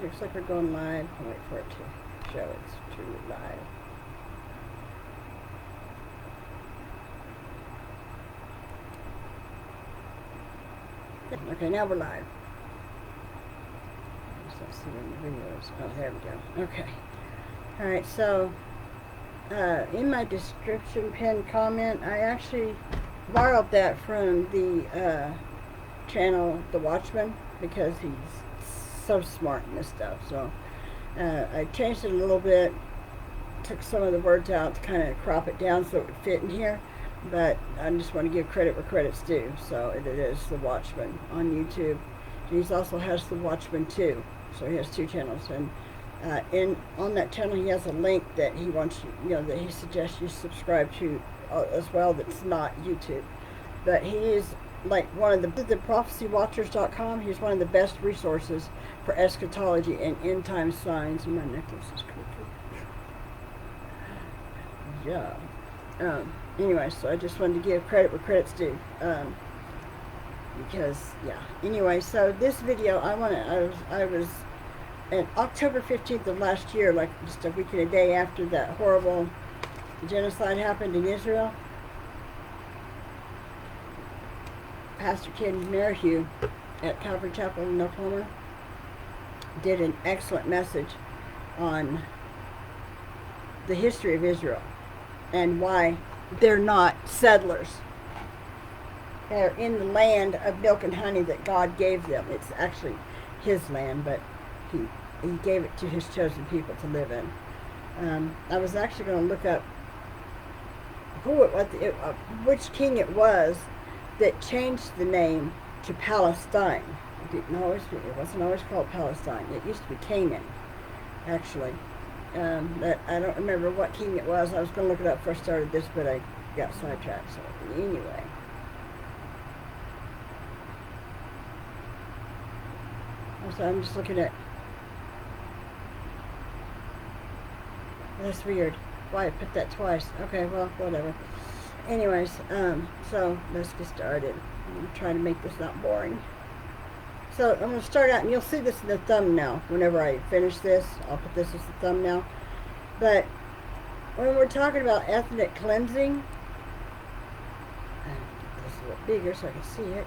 looks like we're going live. I'll wait for it to show it's truly live. Okay, now we're live. Let's see when the video is. Oh, there we go. Okay. Alright, so in my description pinned comment, I actually borrowed that from the channel The Watchman, because he's so smart in this stuff. So I changed it a little bit, took some of the words out to kind of crop it down so it would fit in here. But I just want to give credit where credit's due. So it is The Watchman on YouTube. And he also has The Watchman too. So he has two channels. And on that channel he has a link that he wants you, that he suggests you subscribe to as well, that's not YouTube. But he is like one of the PROPHECYWatchers.com. He's one of the best resources for eschatology and end time signs. And my necklace is crooked. Yeah. Anyway, so I just wanted to give credit where credit's due. Because, yeah. Anyway, so this video, I was on October 15th of last year, like just a week and a day after that horrible genocide happened in Israel. Pastor Ken Merrihew at Calvary Chapel in Oklahoma did an excellent message on the history of Israel and why they're not settlers. They're in the land of milk and honey that God gave them. It's actually his land, but he gave it to his chosen people to live in. I was actually going to look up which king it was that changed the name to Palestine. It wasn't always called Palestine. It used to be Canaan, actually. But I don't remember what king it was. I was going to look it up before I started this, but I got sidetracked. So anyway. So I'm just looking at... That's weird. Why I put that twice? Okay, well, whatever. Anyways, so let's get started. I'm trying to make this not boring. So I'm going to start out, and you'll see this in the thumbnail. Whenever I finish this, I'll put this as the thumbnail. But when we're talking about ethnic cleansing, this is a little bigger so I can see it.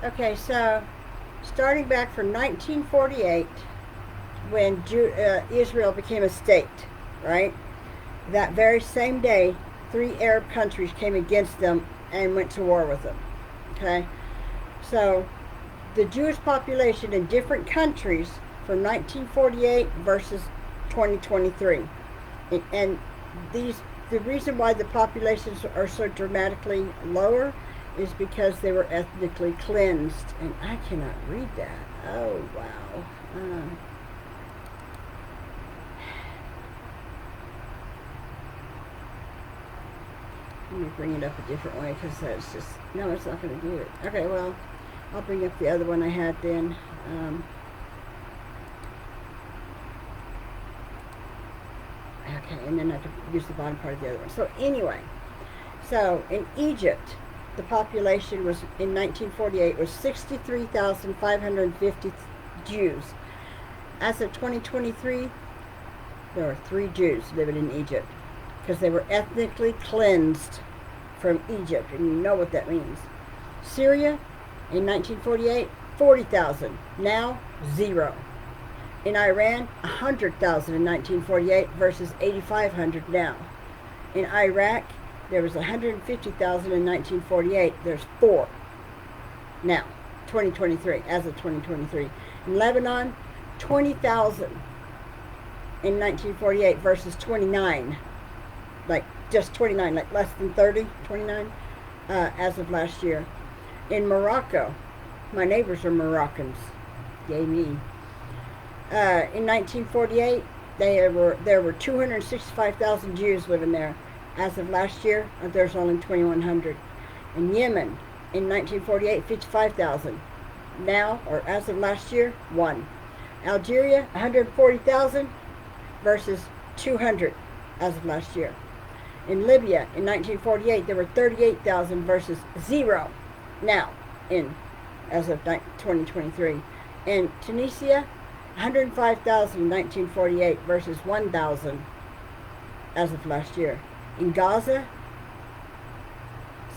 Yeah. Okay, so starting back from 1948, when Israel became a state, right? That very same day, 3 Arab countries came against them and went to war with them. Okay, so the Jewish population in different countries from 1948 versus 2023, and the reason why the populations are so dramatically lower is because they were ethnically cleansed. And I cannot read that. Oh wow. Let me bring it up a different way, because that's just, no, it's not going to do it. Okay, well, I'll bring up the other one I had then. Okay, and then I can use the bottom part of the other one. So anyway, so in Egypt, the population was, in 1948, was 63,550 Jews. As of 2023, there were 3 Jews living in Egypt, because they were ethnically cleansed from Egypt, and you know what that means. Syria, in 1948, 40,000. Now, 0. In Iran, 100,000 in 1948 versus 8,500 now. In Iraq, there was 150,000 in 1948. There's 4 now, 2023, as of 2023. In Lebanon, 20,000 in 1948 versus 29. Like just 29, like less than 30, 29, as of last year. In Morocco, my neighbors are Moroccans. Yay me. In 1948, there were 265,000 Jews living there. As of last year, there's only 2,100. In Yemen, in 1948, 55,000. Now, or as of last year, 1. Algeria, 140,000 versus 200 as of last year. In Libya, in 1948, there were 38,000 versus 0 now, as of 2023. In Tunisia, 105,000 in 1948 versus 1,000 as of last year. In Gaza,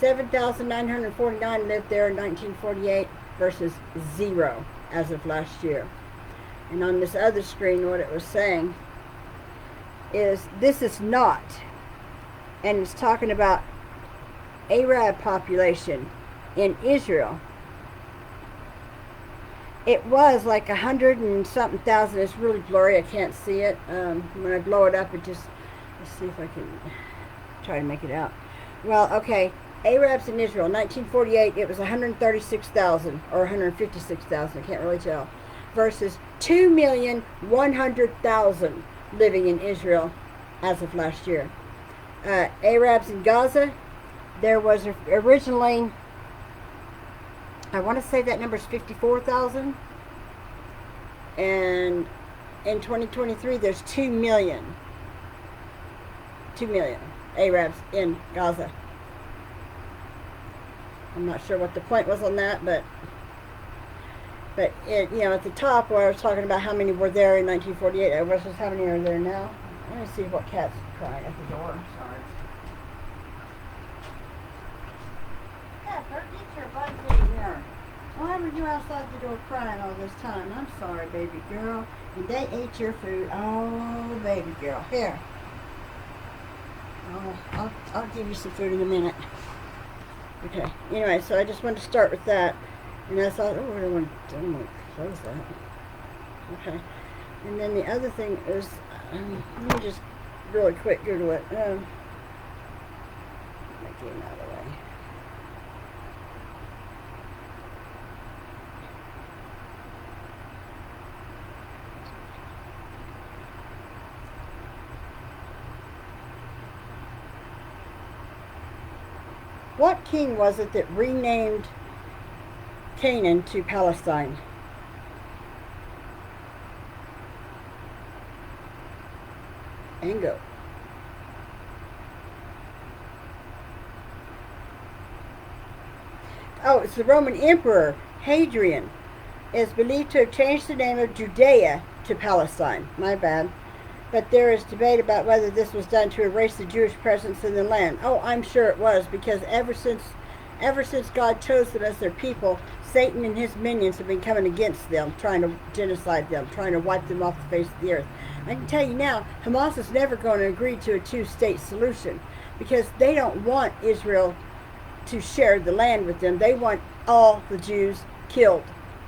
7,949 lived there in 1948 versus 0 as of last year. And on this other screen, what it was saying is this is not, and it's talking about Arab population in Israel. It was like 100 and something thousand. It's really blurry. I can't see it. When I blow it up, it just, let's see if I can try to make it out. Well, okay. Arabs in Israel, 1948, it was 136,000 or 156,000. I can't really tell. Versus 2,100,000 living in Israel as of last year. Arabs in Gaza, there was originally, I want to say that number is 54,000. And in 2023, there's 2 million. 2 million Arabs in Gaza. I'm not sure what the point was on that, but it, you know, at the top where I was talking about how many were there in 1948 versus how many are there now. Let me see what cat's crying at the door. Sorry. Catbird, get your butt in here. Why were you outside the door crying all this time? I'm sorry, baby girl. And they ate your food. Oh, baby girl. Here. Oh, I'll give you some food in a minute. Okay. Anyway, so I just wanted to start with that. And I thought, oh, I don't want to close that. Okay. And then the other thing is, let me just really quick Google it. Make it out of the way. What king was it that renamed Canaan to Palestine? Ango. Oh, it's the Roman Emperor Hadrian is believed to have changed the name of Judea to Palestine. My bad. But there is debate about whether this was done to erase the Jewish presence in the land. Oh, I'm sure it was, because ever since God chose them as their people, Satan and his minions have been coming against them, trying to genocide them, trying to wipe them off the face of the earth. I can tell you now, Hamas is never going to agree to a two-state solution, because they don't want Israel to share the land with them. They want all the Jews killed,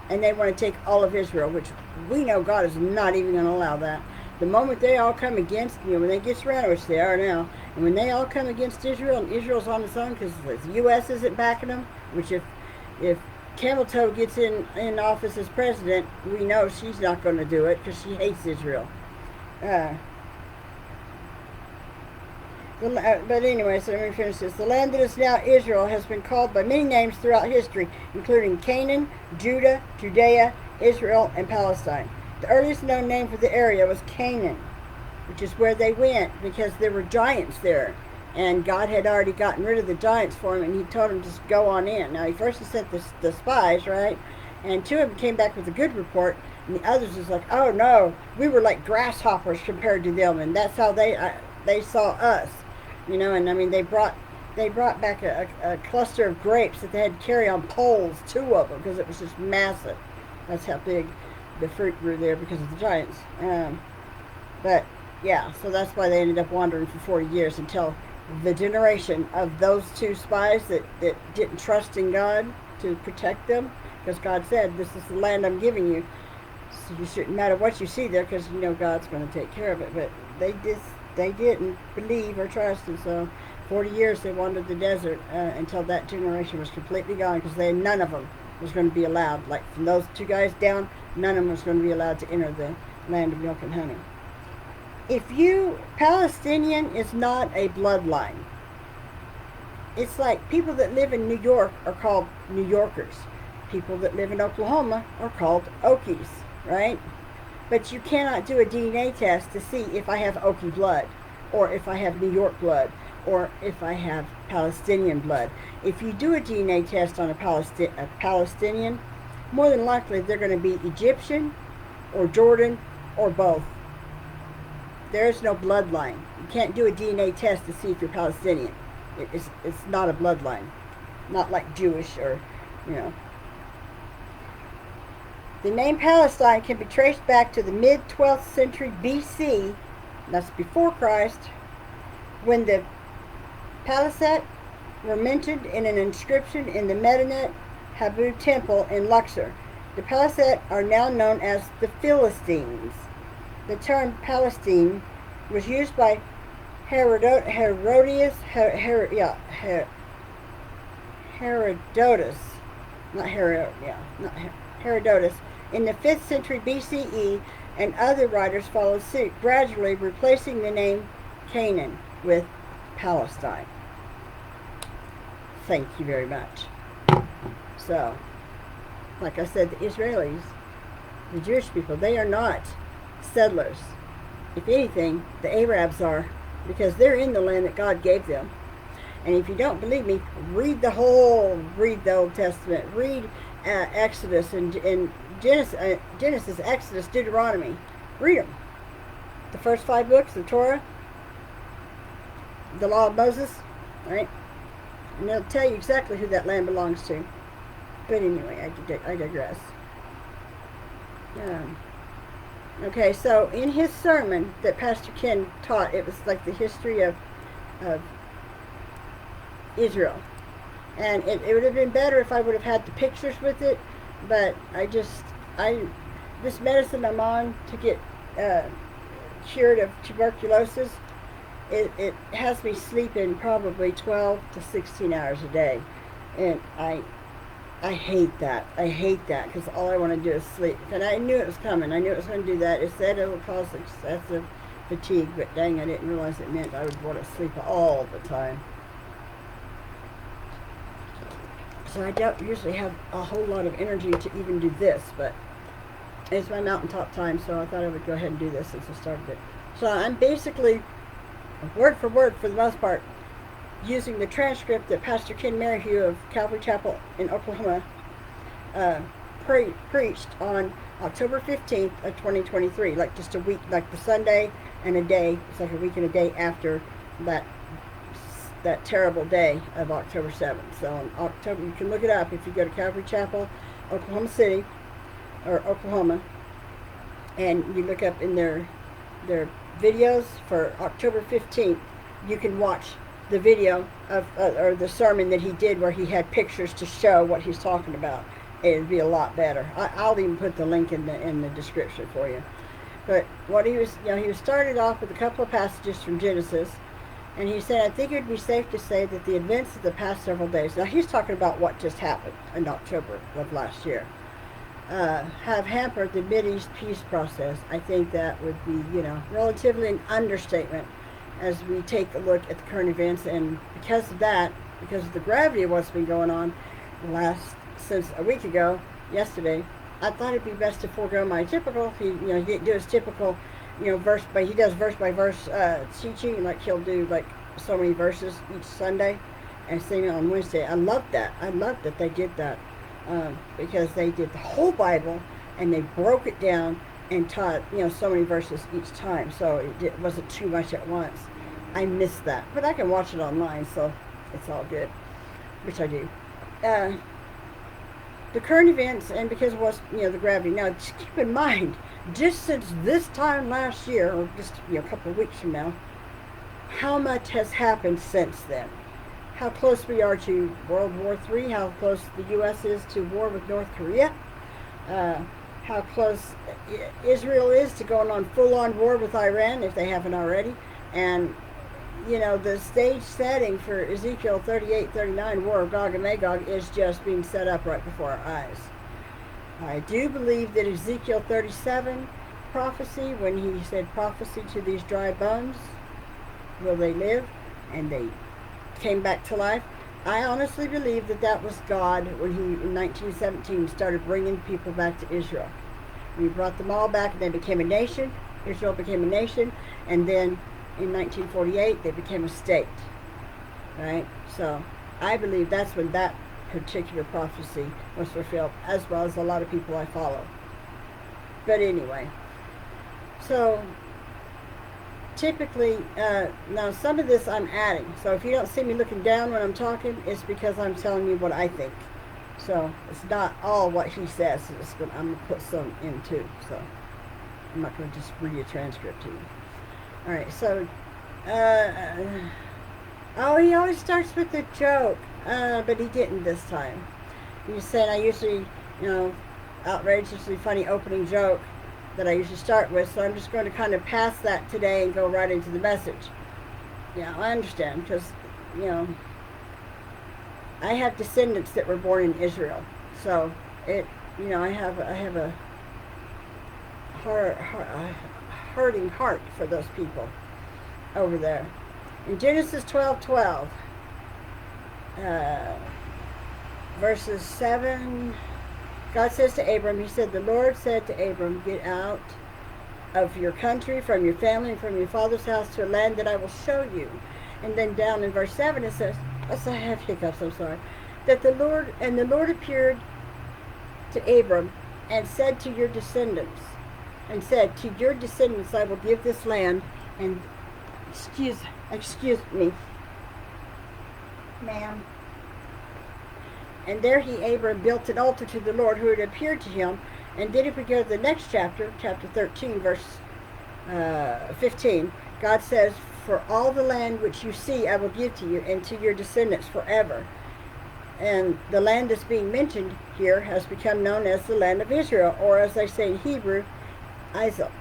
and they want to take all of Israel, which we know God is not even going to allow that. The moment they all come against, you know, when they get surrounded, which they are now, and when they all come against Israel, and Israel's on its own because the U.S. isn't backing them, which if Camel Toe gets in office as president, we know she's not going to do it because she hates Israel. But anyway, so let me finish this. The land that is now Israel has been called by many names throughout history, including Canaan, Judah, Judea, Israel, and Palestine. The earliest known name for the area was Canaan, which is where they went because there were giants there. And God had already gotten rid of the giants for him, and he told them to just go on in. Now, he first sent the spies, right? And 2 of them came back with a good report, and the others was like, oh no, we were like grasshoppers compared to them, and that's how they saw us. You know, and I mean, they brought back a cluster of grapes that they had to carry on poles, 2 of them, because it was just massive. That's how big the fruit grew there because of the giants. But yeah, so that's why they ended up wandering for 40 years until the generation of those 2 spies that didn't trust in God to protect them, because God said, this is the land I'm giving you, so you shouldn't matter what you see there, because you know God's going to take care of it. But they didn't believe or trust, and so 40 years they wandered the desert until that generation was completely gone, because none of them was going to be allowed. Like from those 2 guys down, none of them was going to be allowed to enter the land of milk and honey. Palestinian is not a bloodline. It's like people that live in New York are called New Yorkers. People that live in Oklahoma are called Okies, right? But you cannot do a DNA test to see if I have Okie blood, or if I have New York blood, or if I have Palestinian blood. If you do a DNA test on a Palestinian, more than likely they're going to be Egyptian, or Jordan, or both. There is no bloodline. You can't do a DNA test to see if you're Palestinian. It's not a bloodline. Not like Jewish or, you know. The name Palestine can be traced back to the mid-12th century BC, that's before Christ, when the Palisades were mentioned in an inscription in the Medinet Habu temple in Luxor. The Palisades are now known as the Philistines. The term Palestine was used by Herodotus in the 5th century BCE, and other writers followed suit, gradually replacing the name Canaan with Palestine. Thank you very much. So, like I said, the Israelis, the Jewish people, they are not settlers. If anything, the Arabs are, because they're in the land that God gave them. And if you don't believe me, read the Old Testament, read Exodus and Genesis, Exodus, Deuteronomy. Read them. The first 5 books, the Torah, the Law of Moses, right? And they'll tell you exactly who that land belongs to. But anyway, I digress. Okay, so in his sermon that Pastor Ken taught, it was like the history of Israel. And it would have been better if I would have had the pictures with it, but this medicine I'm on to get cured of tuberculosis, it has me sleeping probably 12 to 16 hours a day. And I hate that. I hate that, because all I want to do is sleep. And I knew it was coming. I knew it was going to do that. It said it will cause excessive fatigue, but dang, I didn't realize it meant I would want to sleep all the time. So I don't usually have a whole lot of energy to even do this, but it's my mountaintop time, so I thought I would go ahead and do this since I started it. So I'm basically, word for word for the most part, using the transcript that Pastor Ken Merrihew of Calvary Chapel in Oklahoma preached on October 15th of 2023, like just a week, like the Sunday and a day, it's like a week and a day after that terrible day of October 7th. So on October, you can look it up if you go to Calvary Chapel, Oklahoma City, or Oklahoma, and you look up in their videos for October 15th, you can watch the video of or the sermon that he did where he had pictures to show what he's talking about. It'd be a lot better. I'll even put the link in the description for you. But what he was, he started off with a couple of passages from Genesis, and he said, I think it would be safe to say that the events of the past several days, now he's talking about what just happened in October of last year, have hampered the Mideast peace process. I think that would be, relatively an understatement as we take a look at the current events. And because of that, because of the gravity of what's been going on since a week ago, yesterday, I thought it'd be best to forego my typical, he didn't do his typical, he does verse by verse teaching, like he'll do like so many verses each Sunday and sing it on Wednesday. I loved that. I loved that they did that because they did the whole Bible and they broke it down and taught, so many verses each time, so it wasn't too much at once. I missed that, but I can watch it online, so it's all good, which I do. The current events, and because of what's, the gravity. Now, just keep in mind, just since this time last year, or just a couple of weeks from now, how much has happened since then? How close we are to World War III, how close the U.S. is to war with North Korea, how close Israel is to going on full-on war with Iran, if they haven't already, and the stage setting for Ezekiel 38-39, War of Gog and Magog, is just being set up right before our eyes. I do believe that Ezekiel 37 prophecy, when he said prophecy to these dry bones, will they live? And they came back to life. I honestly believe that was God when he, in 1917, started bringing people back to Israel. We brought them all back and they became a nation. Israel became a nation, and then in 1948 they became a state. Right? So I believe that's when that particular prophecy was fulfilled, as well as a lot of people I follow. But anyway, so typically, now some of this I'm adding. So if you don't see me looking down when I'm talking, it's because I'm telling you what I think. So it's not all what he says. I'm going to put some in too. So I'm not going to just read a transcript to you. All right, so, oh, he always starts with a joke, but he didn't this time. He said I usually, outrageously funny opening joke that I usually start with, so I'm just going to kind of pass that today and go right into the message. Yeah, I understand, because, I have descendants that were born in Israel, so I have a hurting heart for those people over there. In Genesis 12:12, verses 7, God says to Abram, he said, the Lord said to Abram, get out of your country, from your family, and from your father's house to a land that I will show you. And then down in verse 7 it says, I have hiccups, I'm sorry, that the Lord appeared to Abram and said to your descendants, to your descendants I will give this land, and excuse me, ma'am. And there Abram built an altar to the Lord who had appeared to him. And then if we go to the next chapter, chapter 13, verse 15, God says, for all the land which you see I will give to you and to your descendants forever. And the land that's being mentioned here has become known as the land of Israel, or as they say in Hebrew, Israel.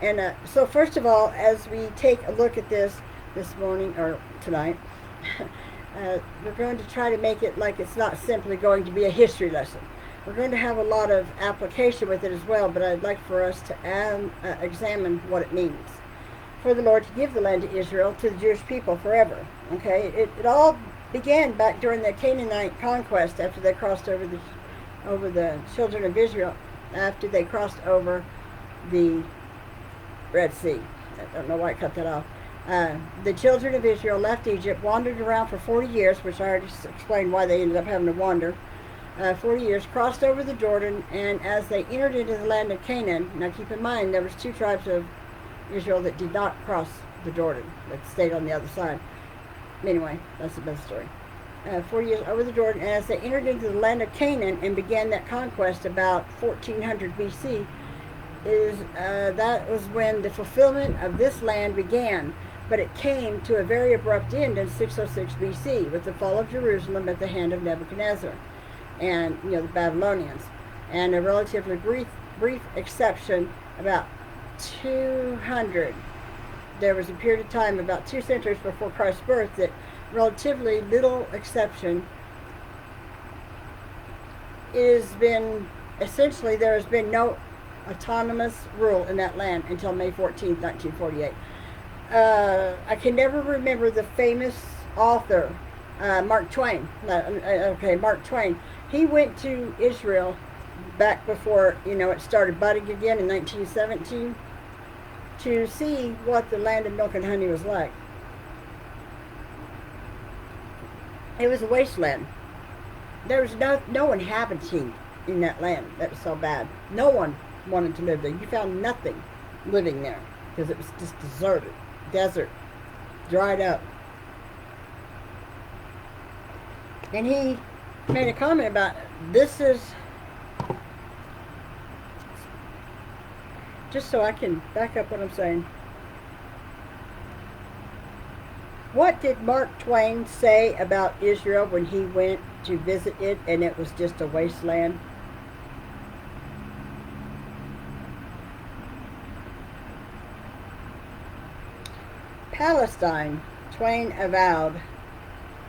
And so first of all, as we take a look at this morning, or tonight, we're going to try to make it like it's not simply going to be a history lesson. We're going to have a lot of application with it as well, but I'd like for us to examine what it means. For the Lord to give the land to Israel, to the Jewish people forever. Okay, it all began back during the Canaanite conquest, after they crossed over the children of Israel, after they crossed over the Red Sea. I don't know why I cut that off. The children of Israel left Egypt, wandered around for 40 years, which I already explained why they ended up having to wander. 40 years, crossed over the Jordan, and as they entered into the land of Canaan, now keep in mind there was 2 tribes of Israel that did not cross the Jordan, that stayed on the other side. Anyway, that's another story. 40 years over the Jordan, and as they entered into the land of Canaan and began that conquest about 1400 BC, that was when the fulfillment of this land began. But it came to a very abrupt end in 606 BC with the fall of Jerusalem at the hand of Nebuchadnezzar and the Babylonians. And a relatively brief exception, about 200. There was a period of time about 2 centuries before Christ's birth that relatively little exception has been, essentially there has been no autonomous rule in that land until May 14th, 1948. I can never remember the famous author, Mark Twain. Mark Twain. He went to Israel back before, it started budding again in 1917 to see what the land of milk and honey was like. It was a wasteland. There was no inhabiting in that land. That was so bad. No one wanted to live there. You found nothing living there because it was just deserted. Desert, dried up. And he made a comment about, this is, just so I can back up what I'm saying. What did Mark Twain say about Israel when he went to visit it and it was just a wasteland? Palestine, Twain avowed,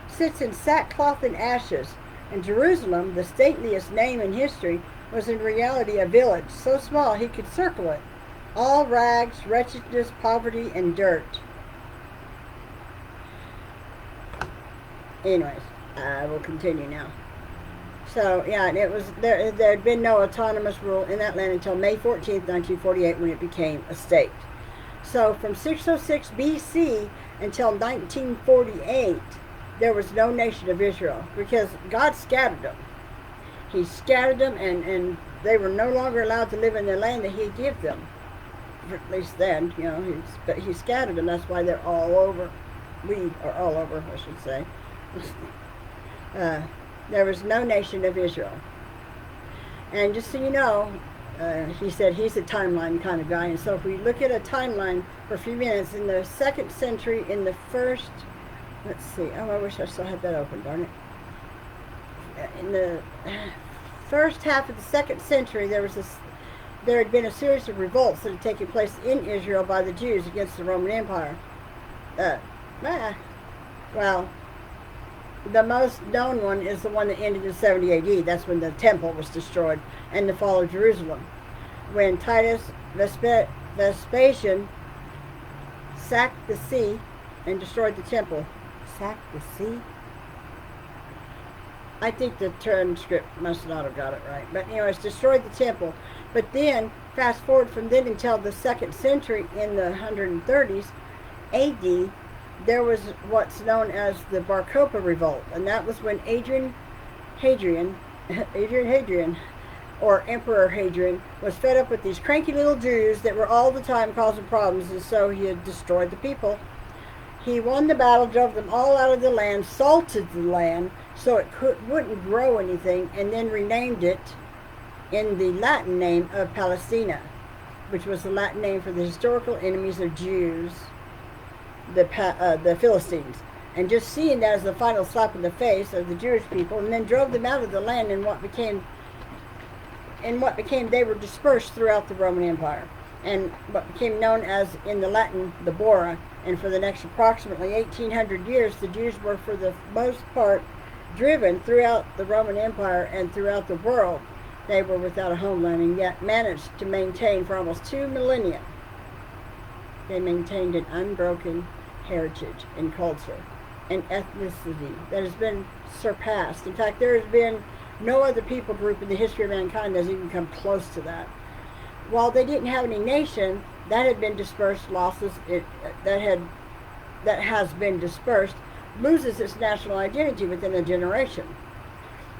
sits in sackcloth and ashes, and Jerusalem, the stateliest name in history, was in reality a village so small he could circle it, all rags, wretchedness, poverty, and dirt. Anyways, I will continue now. So, yeah, and it was there had been no autonomous rule in that land until May 14th, 1948, when it became a state. So from 606 BC until 1948, there was no nation of Israel because God scattered them. He scattered them and they were no longer allowed to live in the land that he gave them. At least then, you know, but he scattered them. That's why they're all over. We are all over, I should say. There was no nation of Israel. And just so you know, he said he's a timeline kind of guy. And so if we look at a timeline for a few minutes, in the 2nd century, in the first, let's see, oh, I wish I still had that open, darn it. In the first half of the 2nd century, there had been a series of revolts that had taken place in Israel by the Jews against the Roman Empire. Well, the most known one is the one that ended in 70 AD. That's when the temple was destroyed and the fall of Jerusalem. When Titus Vespasian sacked the sea and destroyed the temple. Sacked the sea? I think the transcript must not have got it right. But anyways, destroyed the temple. But then, fast forward from then until the 2nd century in the 130s AD, there was what's known as the Bar Kokhba revolt. And that was when Hadrian, or Emperor Hadrian, was fed up with these cranky little Jews that were all the time causing problems, and so he had destroyed the people. He won the battle, drove them all out of the land, salted the land so it wouldn't grow anything, and then renamed it in the Latin name of Palestina, which was the Latin name for the historical enemies of Jews, the Philistines. And just seeing that as the final slap in the face of the Jewish people, and then drove them out of the land in what became they were dispersed throughout the Roman Empire, and what became known as, in the Latin, the Bora. And for the next approximately 1800 years, the Jews were for the most part driven throughout the Roman Empire and throughout the world. They were without a homeland, and yet managed to maintain for almost 2 millennia. They maintained an unbroken heritage and culture and ethnicity that has been surpassed. In fact, there has been no other people group in the history of mankind that has even come close to that. While they didn't have any nation, that had been dispersed, that has been dispersed, loses its national identity within a generation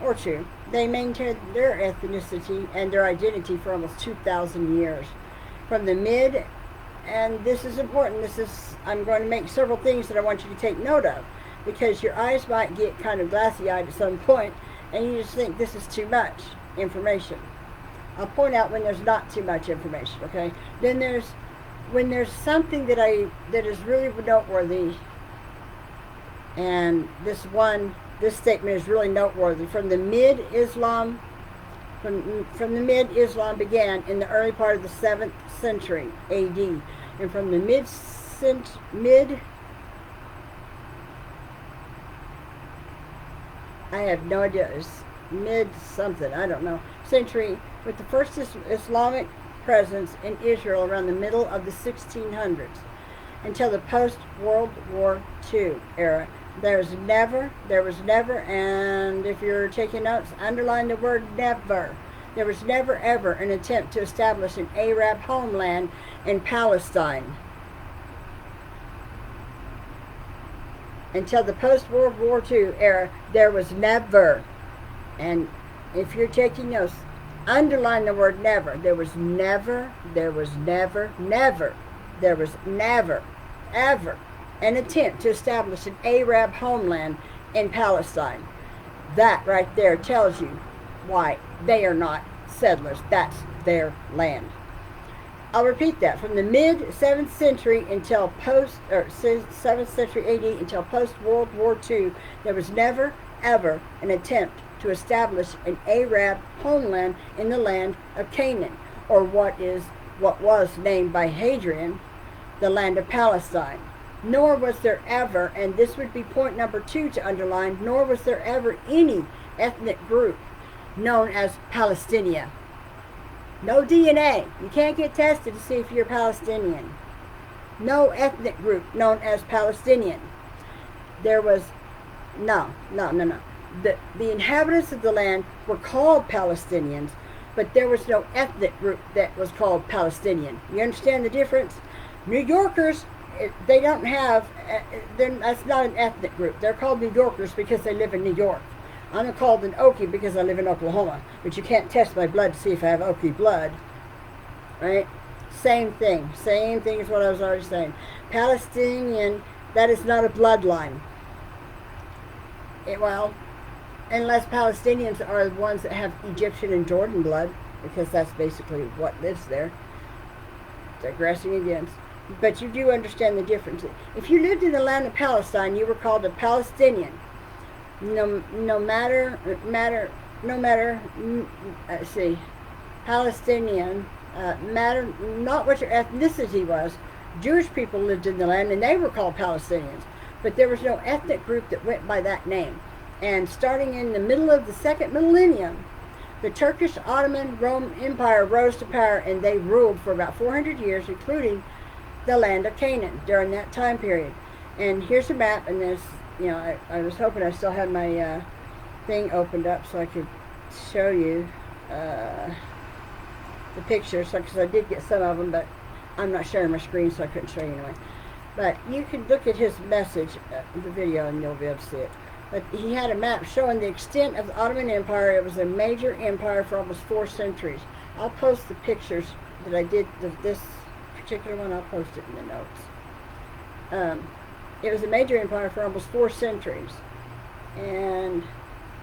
or two. They maintained their ethnicity and their identity for almost 2,000 years. From the mid, and this is important, I'm going to make several things that I want you to take note of, because your eyes might get kind of glassy-eyed at some point, and you just think this is too much information. I'll point out when there's not too much information, okay? Then when there's something that is really noteworthy, and this statement is really noteworthy. From the mid-Islam began in the early part of the 7th century AD, and from the I have no idea, it's mid-something, I don't know, century, with the first Islamic presence in Israel around the middle of the 1600s, until the post-World War II era. There was never, and if you're taking notes, underline the word never. There was never ever an attempt to establish an Arab homeland in Palestine. Until the post-World War II era, there was never. And if you're taking notes, underline the word never. There was never, ever an attempt to establish an Arab homeland in Palestine. That right there tells you why they are not settlers. That's their land. I'll repeat that. From the mid-7th century until 7th century AD until post-World War II, there was never, ever an attempt to establish an Arab homeland in the land of Canaan, or what was named by Hadrian, the land of Palestine. Nor was there ever, and this would be point number 2 to underline, nor was there ever any ethnic group known as Palestinia. No DNA. You can't get tested to see if you're Palestinian. No ethnic group known as Palestinian. There was, no. The inhabitants of the land were called Palestinians, but there was no ethnic group that was called Palestinian. You understand the difference? New Yorkers, they don't have, that's not an ethnic group. They're called New Yorkers because they live in New York. I'm called an Okie because I live in Oklahoma, but you can't test my blood to see if I have Okie blood, right? Same thing as what I was already saying. Palestinian, that is not a bloodline. Well, unless Palestinians are the ones that have Egyptian and Jordan blood, because that's basically what lives there. Digressing again. But you do understand the difference. If you lived in the land of Palestine, you were called a Palestinian. No matter, Palestinian, matter not what your ethnicity was. Jewish people lived in the land and they were called Palestinians. But there was no ethnic group that went by that name. And starting in the middle of the second millennium, the Turkish Ottoman Roman Empire rose to power, and they ruled for about 400 years, including the land of Canaan during that time period. And here's a map, and there's, I was hoping I still had my thing opened up so I could show you the pictures, because I did get some of them, but I'm not sharing my screen, so I couldn't show you anyway. But you can look at his message, the video, and you'll be able to see it. But he had a map showing the extent of the Ottoman Empire. It was a major empire for almost 4 centuries. I'll post the pictures that I did of this particular one. I'll post it in the notes. It was a major empire for almost 4 centuries. And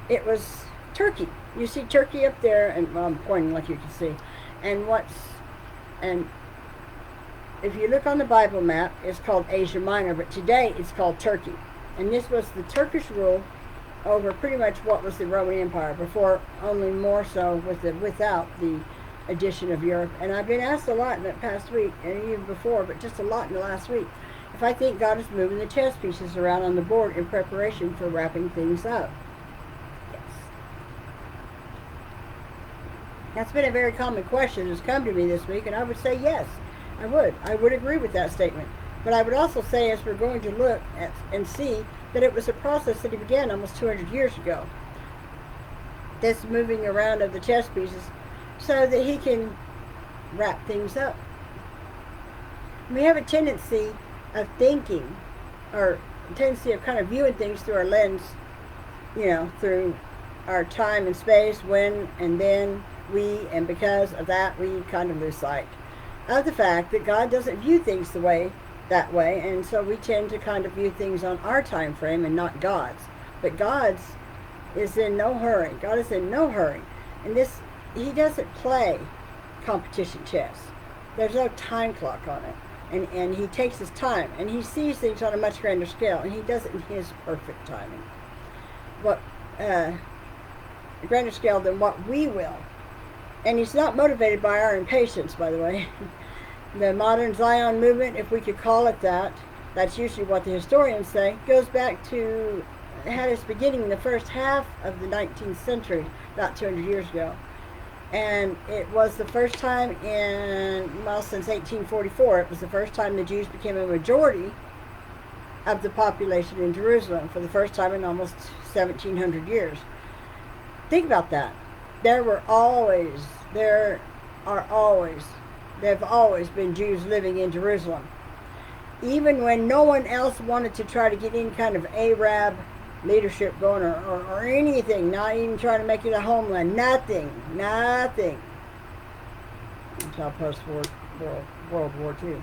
it was Turkey. You see Turkey up there, and well, I'm pointing like you can see. And if you look on the Bible map, it's called Asia Minor, but today it's called Turkey. And this was the Turkish rule over pretty much what was the Roman Empire before, only more so without the addition of Europe. And I've been asked a lot in the past week, and even before, but just a lot in the last week, if I think God is moving the chess pieces around on the board in preparation for wrapping things up. Yes. That's been a very common question that's come to me this week, and I would say yes, I would. I would agree with that statement. But I would also say, as we're going to look at and see, that it was a process that began almost 200 years ago. This moving around of the chess pieces so that he can wrap things up. We have a tendency of thinking, or a tendency of kind of viewing things through our lens, through our time and space, when and then, and because of that, we kind of lose sight of the fact that God doesn't view things that way, and so we tend to kind of view things on our time frame and not God's. But God's is in no hurry. God is in no hurry. And he doesn't play competition chess. There's no time clock on it. And he takes his time, and he sees things on a much grander scale, and he does it in his perfect timing. A grander scale than what we will. And he's not motivated by our impatience, by the way. The modern Zion movement, if we could call it that, that's usually what the historians say, goes back to, had its beginning in the first half of the 19th century, about 200 years ago. And it was the first time since 1844, it was the first time the Jews became a majority of the population in Jerusalem, for the first time in almost 1,700 years. Think about that. There have always been Jews living in Jerusalem. Even when no one else wanted to try to get any kind of Arab leadership going, or anything, not even trying to make it a homeland, nothing. Until post-World War II.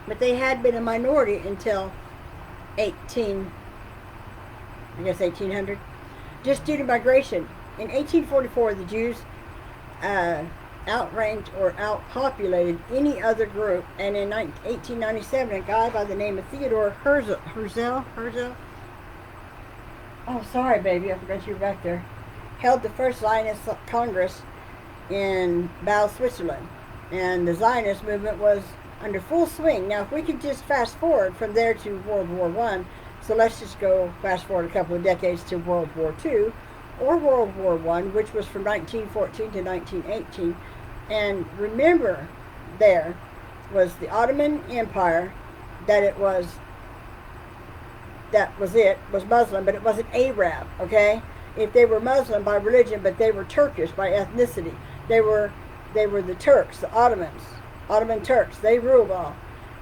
But they had been a minority until 1800, just due to migration. In 1844, the Jews outranked or outpopulated any other group, and in 1897, a guy by the name of Theodore Herzl, oh sorry baby, I forgot you were back there, held the first Zionist Congress in Basel, Switzerland, and the Zionist movement was under full swing. Now if we could just fast forward from there to World War I, so let's just go fast forward a couple of decades to World War II, or World War I, which was from 1914 to 1918. And remember, there was the Ottoman Empire, was Muslim, but it wasn't Arab, okay? If they were Muslim by religion, but they were Turkish by ethnicity. They were the Turks, the Ottoman Turks. They ruled all.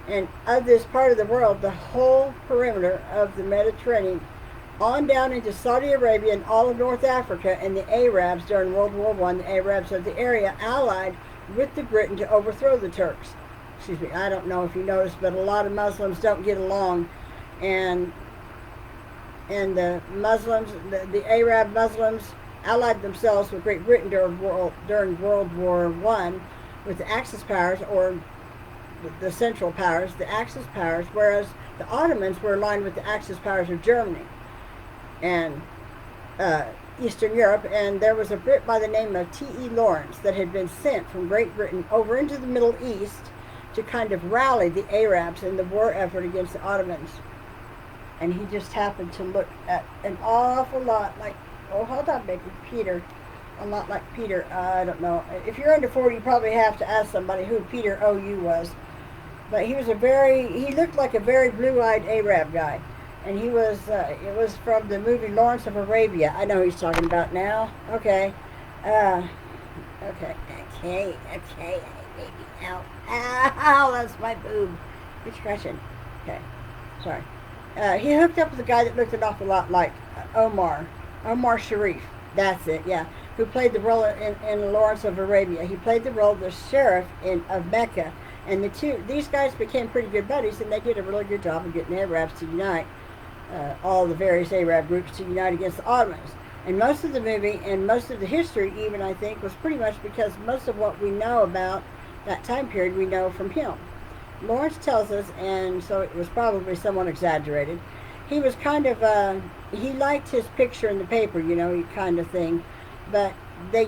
And of this part of the world, the whole perimeter of the Mediterranean on down into Saudi Arabia and all of North Africa, and the Arabs during World War I, the Arabs of the area allied with the Britain to overthrow the Turks. Excuse me, I don't know if you noticed, but a lot of Muslims don't get along, and the Muslims, the Arab Muslims, allied themselves with Great Britain during World War I with the Axis powers, or the Central powers, the Axis powers, whereas the Ottomans were aligned with the Axis powers of Germany and Eastern Europe. And there was a Brit by the name of T.E. Lawrence that had been sent from Great Britain over into the Middle East to kind of rally the Arabs in the war effort against the Ottomans. And he just happened to look at an awful lot like, oh, hold on, baby, Peter. A lot like Peter. I don't know. If you're under 40, you probably have to ask somebody who Peter O.U. was. But he was he looked like a very blue-eyed Arab guy. And he was, it was from the movie Lawrence of Arabia. I know who he's talking about now. Okay. Okay, baby, ow. Ow, that's my boob. Quit scratching. Okay, sorry. He hooked up with a guy that looked an awful lot like Omar Sharif. That's it, yeah. Who played the role in Lawrence of Arabia. He played the role of the sheriff of Mecca. And these guys became pretty good buddies, and they did a really good job of getting the Arabs to unite, all the various Arab groups to unite against the Ottomans. And most of the movie, and most of the history even, I think, was pretty much because most of what we know about that time period we know from him. Lawrence tells us, and so it was probably somewhat exaggerated, he was kind of, he liked his picture in the paper, you know, kind of thing, but they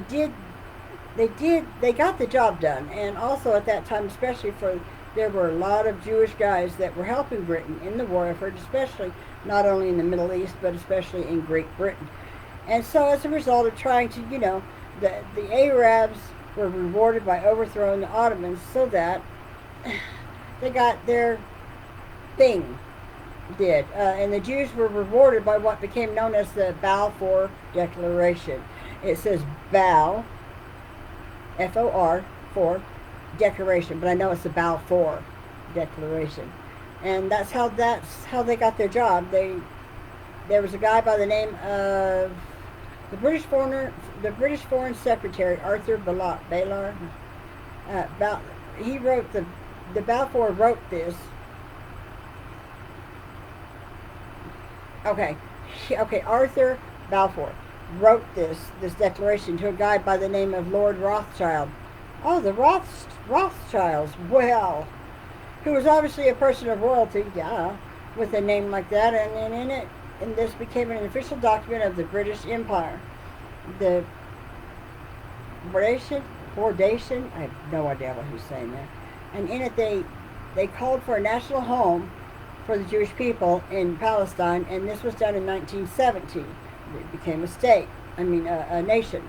got the job done. And also at that time, especially there were a lot of Jewish guys that were helping Britain in the war effort, especially not only in the Middle East, but especially in Great Britain. And so as a result of trying to, you know, the Arabs were rewarded by overthrowing the Ottomans so that they got their thing did. And the Jews were rewarded by what became known as the Balfour Declaration. It says Bal, F-O-R, for Declaration, but I know it's the Balfour Declaration. And that's how they got their job. There was a guy by the name of the British Foreign Secretary, Arthur Baylor. He wrote the Balfour wrote this. Okay, Arthur Balfour wrote this declaration to a guy by the name of Lord Rothschild. Oh, the Rothschilds, well, who was obviously a person of royalty, yeah, with a name like that, and this became an official document of the British Empire. The Fordation, I have no idea what he's saying there. And in it they called for a national home for the Jewish people in Palestine, and this was done in 1917. It became a state, a nation.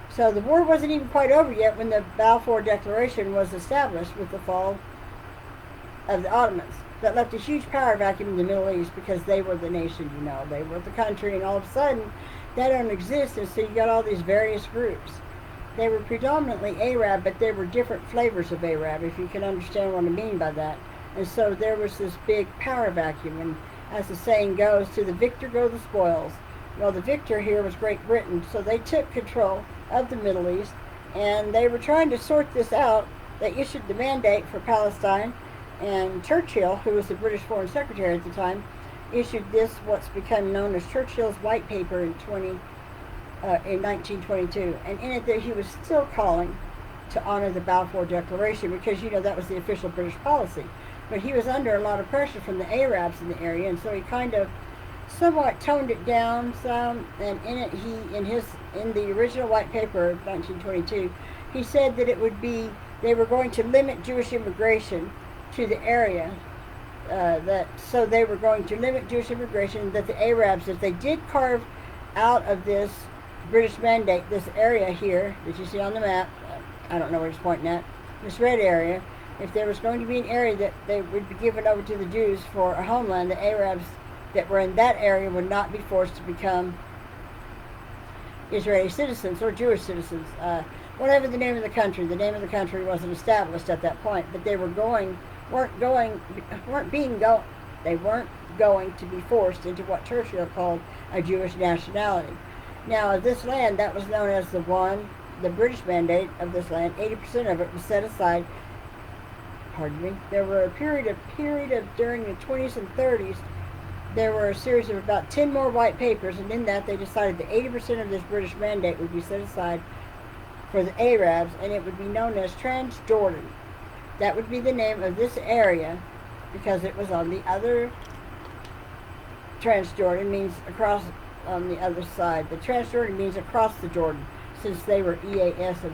So the war wasn't even quite over yet when the Balfour Declaration was established with the fall of the Ottomans. That left a huge power vacuum in the Middle East because they were the nation, you know. They were the country, and all of a sudden, they don't exist, and so you got all these various groups. They were predominantly Arab, but there were different flavors of Arab, if you can understand what I mean by that. And so there was this big power vacuum, and as the saying goes, to the victor go the spoils. Well, the victor here was Great Britain, so they took control of the Middle East, and they were trying to sort this out. They issued the mandate for Palestine, and Churchill, who was the British Foreign Secretary at the time, issued what's become known as Churchill's White Paper in 1922. And in it, he was still calling to honor the Balfour Declaration because, you know, that was the official British policy. But he was under a lot of pressure from the Arabs in the area, and so he kind of somewhat toned it down some. And in it, in the original White Paper of 1922, he said that they were going to limit Jewish immigration to the area. So they were going to limit Jewish immigration, that the Arabs, if they did carve out of this British mandate, this area here that you see on the map, I don't know where he's pointing at, this red area, if there was going to be an area that they would be given over to the Jews for a homeland, the Arabs that were in that area would not be forced to become Israeli citizens or Jewish citizens. Whatever the name of the country wasn't established at that point, but they weren't They weren't going to be forced into what Churchill called a Jewish nationality. Now, this land, that was known as the British Mandate of this land, 80% of it was set aside. Pardon me. There were a period of during the 20s and 30s, there were a series of about 10 more white papers, and in that they decided that 80% of this British mandate would be set aside for the Arabs, and it would be known as Transjordan. That would be the name of this area, because it was on the other. Transjordan means across on the other side. The Transjordan means across the Jordan, since they were EAS of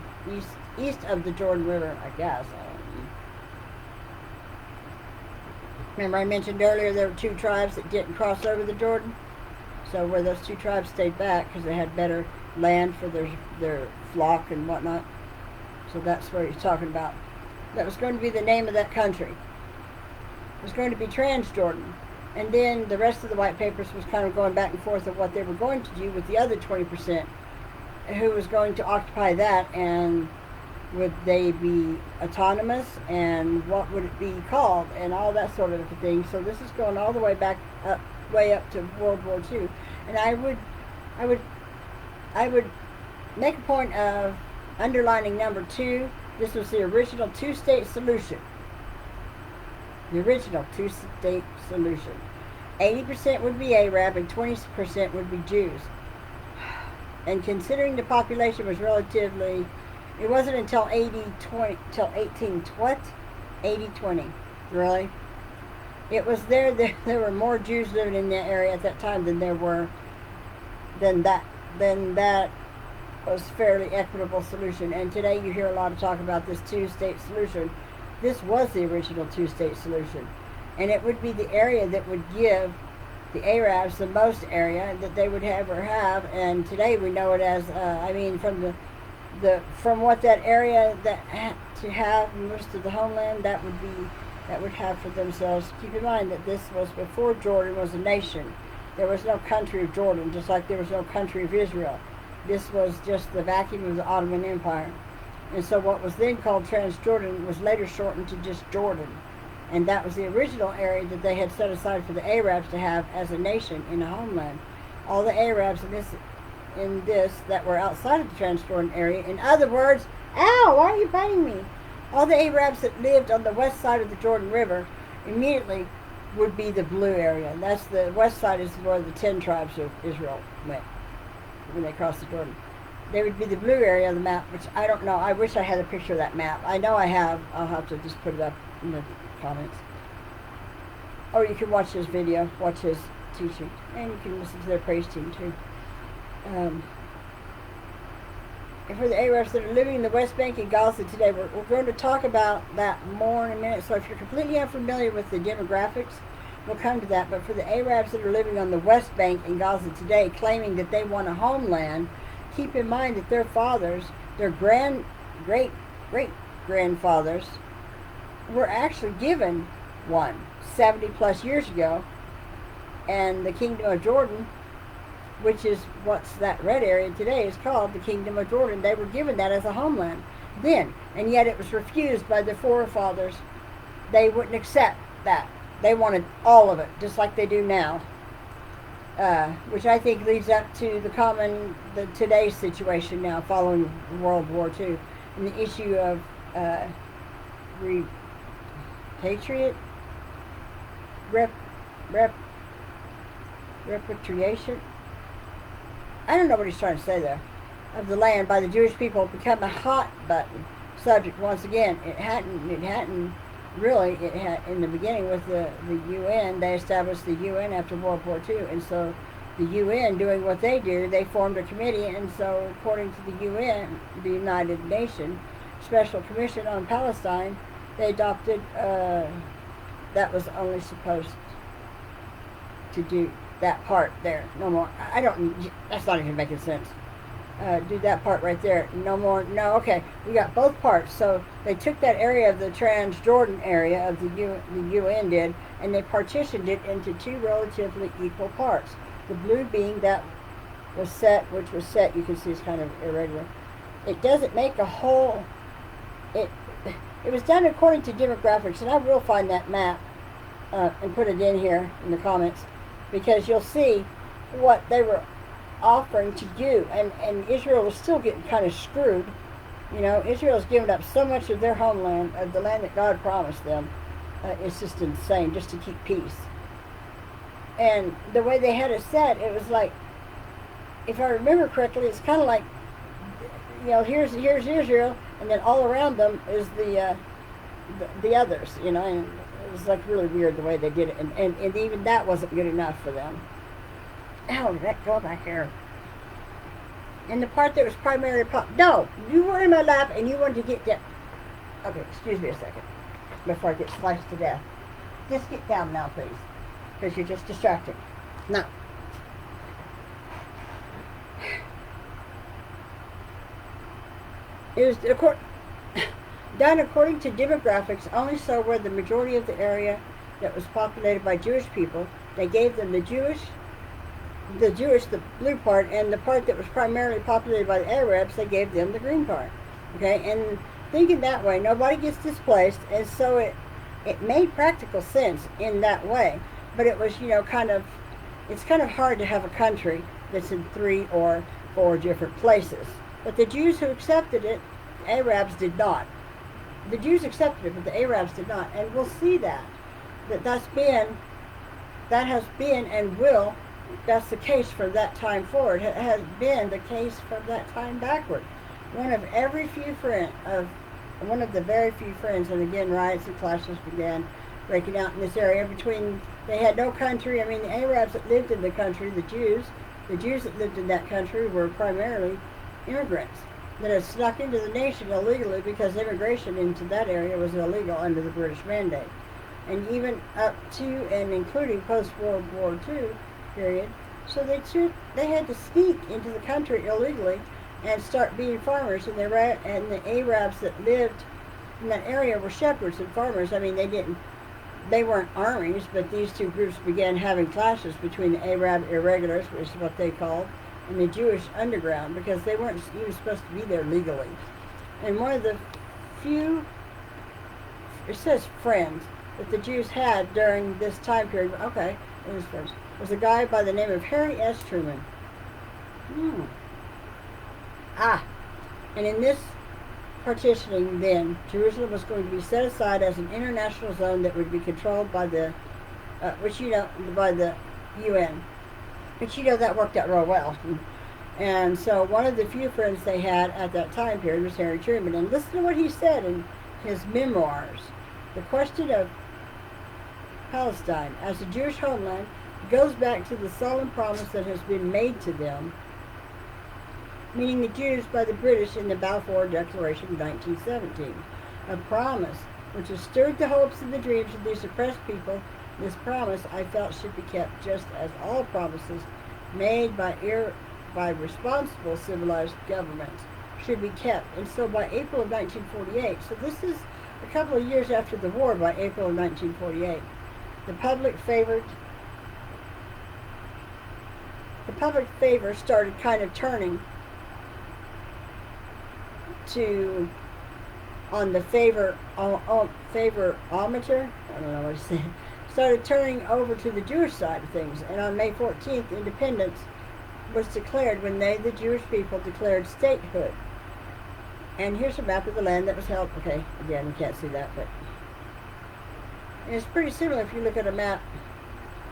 east of the Jordan River, I guess. Remember I mentioned earlier there were two tribes that didn't cross over the Jordan? So where those two tribes stayed back because they had better land for their flock and whatnot. So that's what he's talking about. That was going to be the name of that country. It was going to be Transjordan. And then the rest of the white papers was kind of going back and forth of what they were going to do with the other 20%. Who was going to occupy that, and would they be autonomous, and what would it be called, and all that sort of thing. So this is going all the way back up, way up to World War II. And I would make a point of underlining number 2. This was the original two-state solution. The original two-state solution. 80% would be Arab and 20% would be Jews. And considering the population was relatively, it wasn't until 80-20, really. It was there were more Jews living in that area at that time than that was fairly equitable solution. And today you hear a lot of talk about this two-state solution. This was the original two-state solution. And it would be the area that would give the Arabs the most area that they would ever have. And today we know it as, from what that area that to have most of the homeland that would have for themselves. Keep in mind that this was before Jordan was a nation. There was no country of Jordan, just like there was no country of Israel. This was just the vacuum of the Ottoman Empire. And so what was then called Transjordan was later shortened to just Jordan. And that was the original area that they had set aside for the Arabs to have as a nation in a homeland. All the Arabs in this that were outside of the Transjordan area, in other words, ow, why are you biting me? All the Arabs that lived on the west side of the Jordan River immediately would be the blue area. And that's the west side is where the 10 tribes of Israel went when they crossed the Jordan. They would be the blue area of the map, which I don't know. I wish I had a picture of that map. I know I have. I'll have to just put it up in the comments. Or you can watch his video, watch his teaching, and you can listen to their praise team too. And for the Arabs that are living in the West Bank and Gaza today, we're going to talk about that more in a minute. So if you're completely unfamiliar with the demographics, we'll come to that. But for the Arabs that are living on the West Bank in Gaza today, claiming that they want a homeland, keep in mind that their fathers, their great-great-grandfathers, were actually given one 70 plus years ago, and the Kingdom of Jordan, which is what's that red area today is called the Kingdom of Jordan, they were given that as a homeland then, and yet it was refused by their forefathers. They wouldn't accept that. They wanted all of it, just like they do now, which I think leads up to the today's situation now following World War II, and the issue of repatriation. I don't know what he's trying to say there. Of the land by the Jewish people become a hot button subject once again. It hadn't really. It had in the beginning with the UN. They established the UN after World War II, and so the UN doing what they do, they formed a committee, and so according to the UN, the United Nations Special Commission on Palestine, they adopted that was only supposed to do that part there. No more. That's not even making sense. Do that part right there. No more. No, okay. We got both parts. So they took that area of the Transjordan area of the UN did, and they partitioned it into two relatively equal parts. The blue being that was set, which was set, you can see it's kind of irregular. It doesn't make a whole. It was done according to demographics, and I will find that map and put it in here in the comments, because you'll see what they were offering to do, and Israel was still getting kind of screwed. You know, Israel's given up so much of their homeland, of the land that God promised them. It's just insane, just to keep peace. And the way they had it set, it was like, if I remember correctly, it's kind of like, you know, here's Israel, and then all around them is the others, you know, and it was like really weird the way they did it, and even that wasn't good enough for them. Ow, let go of my hair. And the part that was primarily no, you were in my lap and you wanted to get down. Okay, excuse me a second before I get sliced to death. Just get down now, please, because you're just distracting. No. It was done according to demographics, only so where the majority of the area that was populated by Jewish people, they gave them the blue part, and the part that was primarily populated by the Arabs, they gave them the green part. Okay, and thinking that way, nobody gets displaced, and so it made practical sense in that way. But it was, you know, it's kind of hard to have a country that's in 3 or 4 different places. But the Jews who accepted it, the Arabs did not. The Jews accepted it, but the Arabs did not. And we'll see that has been and will, that's the case from that time forward. It has been the case from that time backward. One of the very few friends, and again, riots and clashes began breaking out in this area between, they had no country. I mean, the Arabs that lived in the country, the Jews that lived in that country were primarily immigrants that had snuck into the nation illegally, because immigration into that area was illegal under the British mandate. And even up to and including post-World War II period. So they had to sneak into the country illegally and start being farmers, and the Arabs that lived in that area were shepherds and farmers. I mean, they weren't armies, but these two groups began having clashes between the Arab irregulars, which is what they called, and the Jewish underground, because they weren't even supposed to be there legally. And one of the few, it says friends, that the Jews had during this time period, okay, it was friends, was a guy by the name of Harry S. Truman. And in this partitioning then, Jerusalem was going to be set aside as an international zone that would be controlled by the, by the UN. But you know, that worked out real well. And so one of the few friends they had at that time period was Harry Truman. And listen to what he said in his memoirs. The question of Palestine as a Jewish homeland goes back to the solemn promise that has been made to them, meaning the Jews, by the British in the Balfour Declaration of 1917. A promise which has stirred the hopes and the dreams of these oppressed people. This promise, I felt, should be kept, just as all promises made by responsible civilized governments should be kept. And so by April of 1948, so this is a couple of years after the war, by April of 1948, the public favor started kind of turning to, on the favorometer, I don't know what to say, started turning over to the Jewish side of things. And on May 14th, independence was declared when the Jewish people, declared statehood. And here's a map of the land that was held. Okay, again, you can't see that, but and it's pretty similar if you look at a map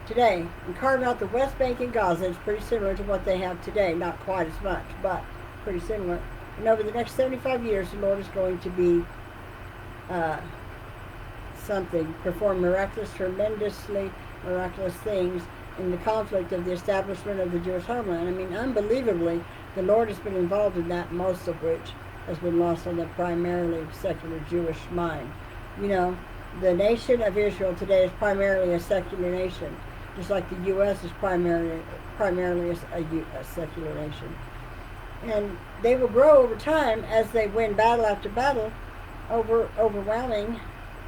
today and carve out the West Bank and Gaza. It's pretty similar to what they have today. Not quite as much, but pretty similar. And over the next 75 years, the Lord is going to be perform tremendously miraculous things in the conflict of the establishment of the Jewish homeland. I mean, unbelievably, the Lord has been involved in that, most of which has been lost on the primarily secular Jewish mind. You know, the nation of Israel today is primarily a secular nation, just like the U.S. is primarily a secular nation. And they will grow over time as they win battle after battle over overwhelming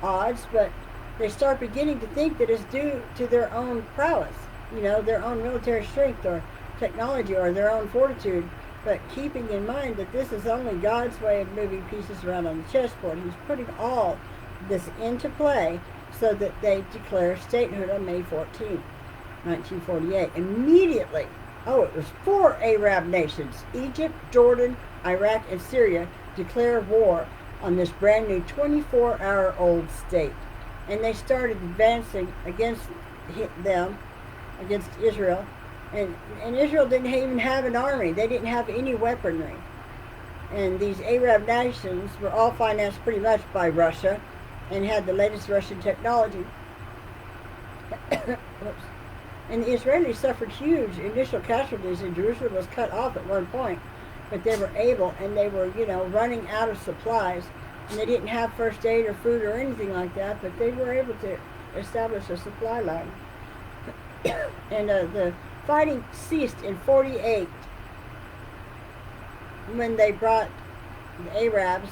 odds, but they start beginning to think that it's due to their own prowess, you know, their own military strength or technology or their own fortitude, but keeping in mind that this is only God's way of moving pieces around on the chessboard. He's putting all this into play so that they declare statehood on May 14, 1948. Immediately, it was 4 Arab nations, Egypt, Jordan, Iraq, and Syria, declare war on this brand new 24-hour-old state. And they started advancing against them, against Israel. And Israel didn't even have an army. They didn't have any weaponry. And these Arab nations were all financed pretty much by Russia and had the latest Russian technology. And the Israelis suffered huge initial casualties, and Jerusalem was cut off at one point. But they were able, and they were, running out of supplies. And they didn't have first aid or food or anything like that, but they were able to establish a supply line. And the fighting ceased in 48 when they brought the Arabs.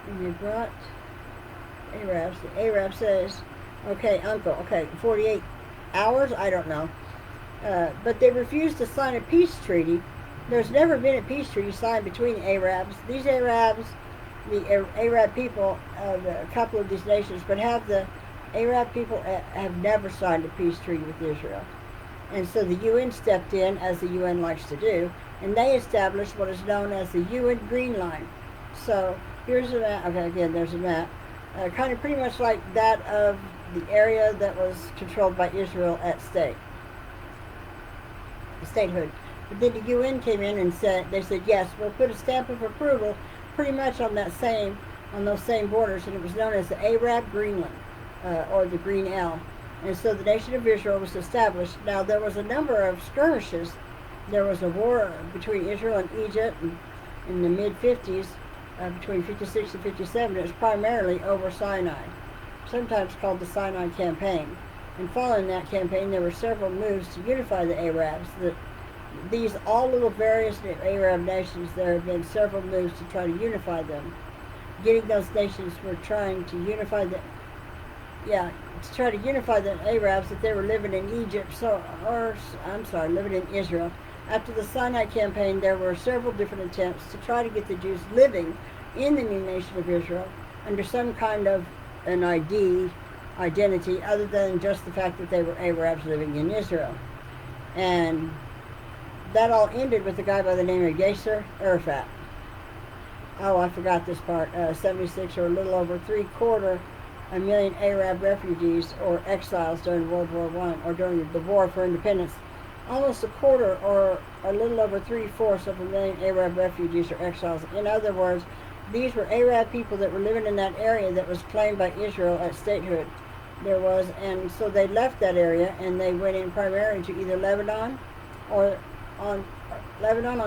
The Arab says, okay, uncle, 48 hours? I don't know. But they refused to sign a peace treaty. There's never been a peace treaty signed between Arabs. These Arabs, the Arab people of a couple of these nations, but the Arab people have never signed a peace treaty with Israel. And so the UN stepped in, as the UN likes to do, and they established what is known as the UN Green Line. So here's a map. Okay, again, there's a map. Kind of pretty much like that of the area that was controlled by Israel at statehood. But then the UN came in and said, yes, we'll put a stamp of approval pretty much on those same borders, and it was known as the Arab Greenland, or the Green L. And so the nation of Israel was established. Now, there was a number of skirmishes. There was a war between Israel and Egypt in the mid-50s, between 56 and 57. It was primarily over Sinai, sometimes called the Sinai Campaign. And following that campaign, there were several moves to unify the Arabs. These all little various Arab nations, there have been several moves to try to unify them. Getting those nations were trying to unify the Arabs that they were living in Egypt, living in Israel. After the Sinai campaign, there were several different attempts to try to get the Jews living in the new nation of Israel under some kind of an identity other than just the fact that they were Arabs living in Israel. And that all ended with a guy by the name of Yasser Arafat. Oh, I forgot this part. 76, or a little over 3/4 million Arab refugees or exiles during World War I, or during the War for Independence. Almost a quarter, or a little over 3/4 of a million Arab refugees or exiles. In other words, these were Arab people that were living in that area that was claimed by Israel at statehood. And so they left that area and they went in primarily to either Lebanon on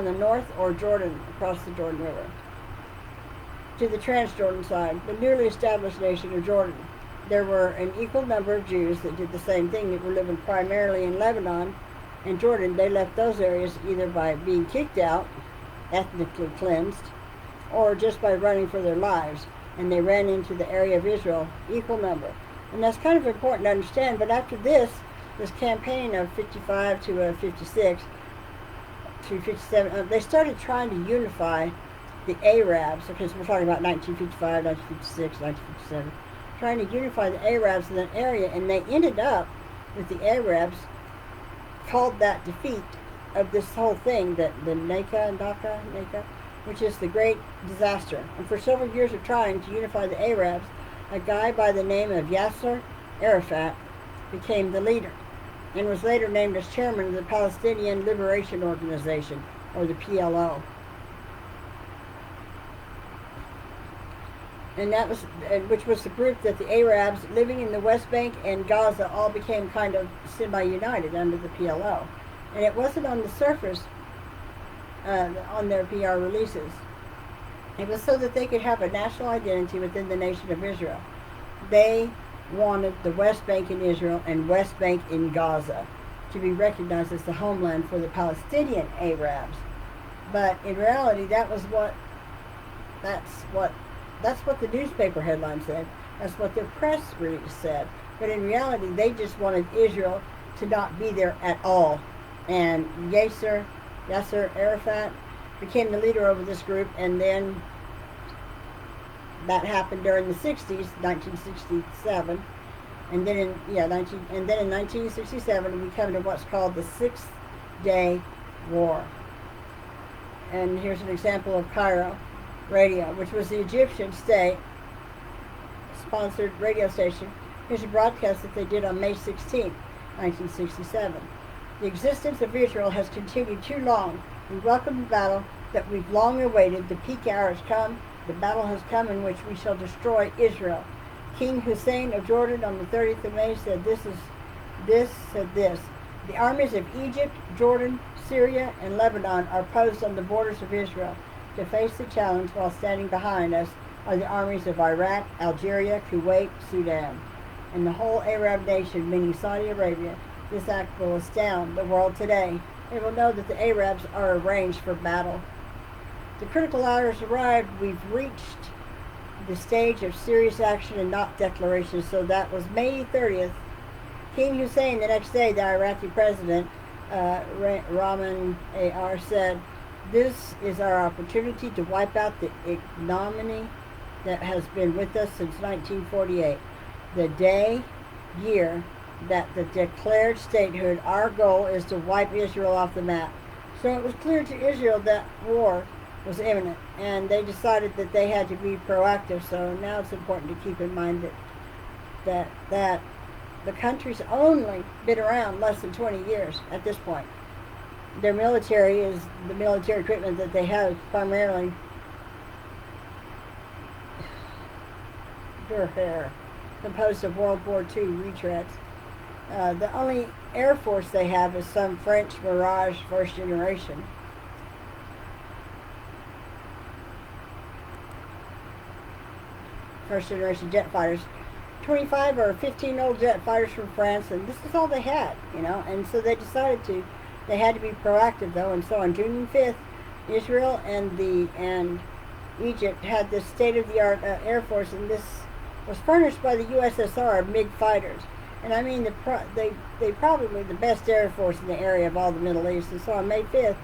the north, or Jordan, across the Jordan River, to the Transjordan side, the newly established nation of Jordan. There were an equal number of Jews that did the same thing, that were living primarily in Lebanon and Jordan. They left those areas either by being kicked out, ethnically cleansed, or just by running for their lives. And they ran into the area of Israel, equal number. And that's kind of important to understand. But after this campaign of 55 to 56 to 57, they started trying to unify the Arabs, because we're talking about 1955, 1956, 1957, trying to unify the Arabs in that area, and they ended up with the Arabs called that defeat of this whole thing, that the NATO, which is the great disaster. And for several years of trying to unify the Arabs, a guy by the name of Yasser Arafat became the leader, and was later named as chairman of the Palestinian Liberation Organization, or the PLO. And which was the group that the Arabs living in the West Bank and Gaza all became kind of semi-united under the PLO. And it wasn't on the surface, on their PR releases. It was so that they could have a national identity within the nation of Israel. They wanted the West Bank in Israel and West Bank in Gaza to be recognized as the homeland for the Palestinian Arabs. But in reality, that's what the newspaper headline said. That's what their press release said. But in reality, they just wanted Israel to not be there at all. And Yasser Arafat became the leader over this group, and then that happened during the 60s, 1967. And then in 1967 we come to what's called the Six-Day War. And here's an example of Cairo Radio, which was the Egyptian state-sponsored radio station. Here's a broadcast that they did on May 16, 1967. The existence of Israel has continued too long. We welcome the battle that we've long awaited. The peak hour has come. The battle has come in which we shall destroy Israel. King Hussein of Jordan on the 30th of May said this. The armies of Egypt, Jordan, Syria, and Lebanon are posed on the borders of Israel. To face the challenge while standing behind us are the armies of Iraq, Algeria, Kuwait, Sudan, and the whole Arab nation, meaning Saudi Arabia. This act will astound the world today. They will know that the Arabs are arranged for battle. The critical hour has arrived. We've reached the stage of serious action and not declaration. So that was May 30th. King Hussein, the next day, the Iraqi president, Rahman AR, said, "This is our opportunity to wipe out the ignominy that has been with us since 1948. The year that the declared statehood, our goal is to wipe Israel off the map." So it was clear to Israel that war was imminent, and they decided that they had to be proactive. So now it's important to keep in mind that the country's only been around less than 20 years at this point. Their military is the military equipment that they have primarily composed of World War II retreads. The only Air Force they have is some French Mirage first generation. First generation jet fighters. 25 or 15 old jet fighters from France, and this is all they had, and so they decided they had to be proactive though, and so on June 5th, Israel and Egypt had this state-of-the-art Air Force, and this was furnished by the USSR MiG fighters. And I mean, they probably the best Air Force in the area of all the Middle East. And so on May 5th,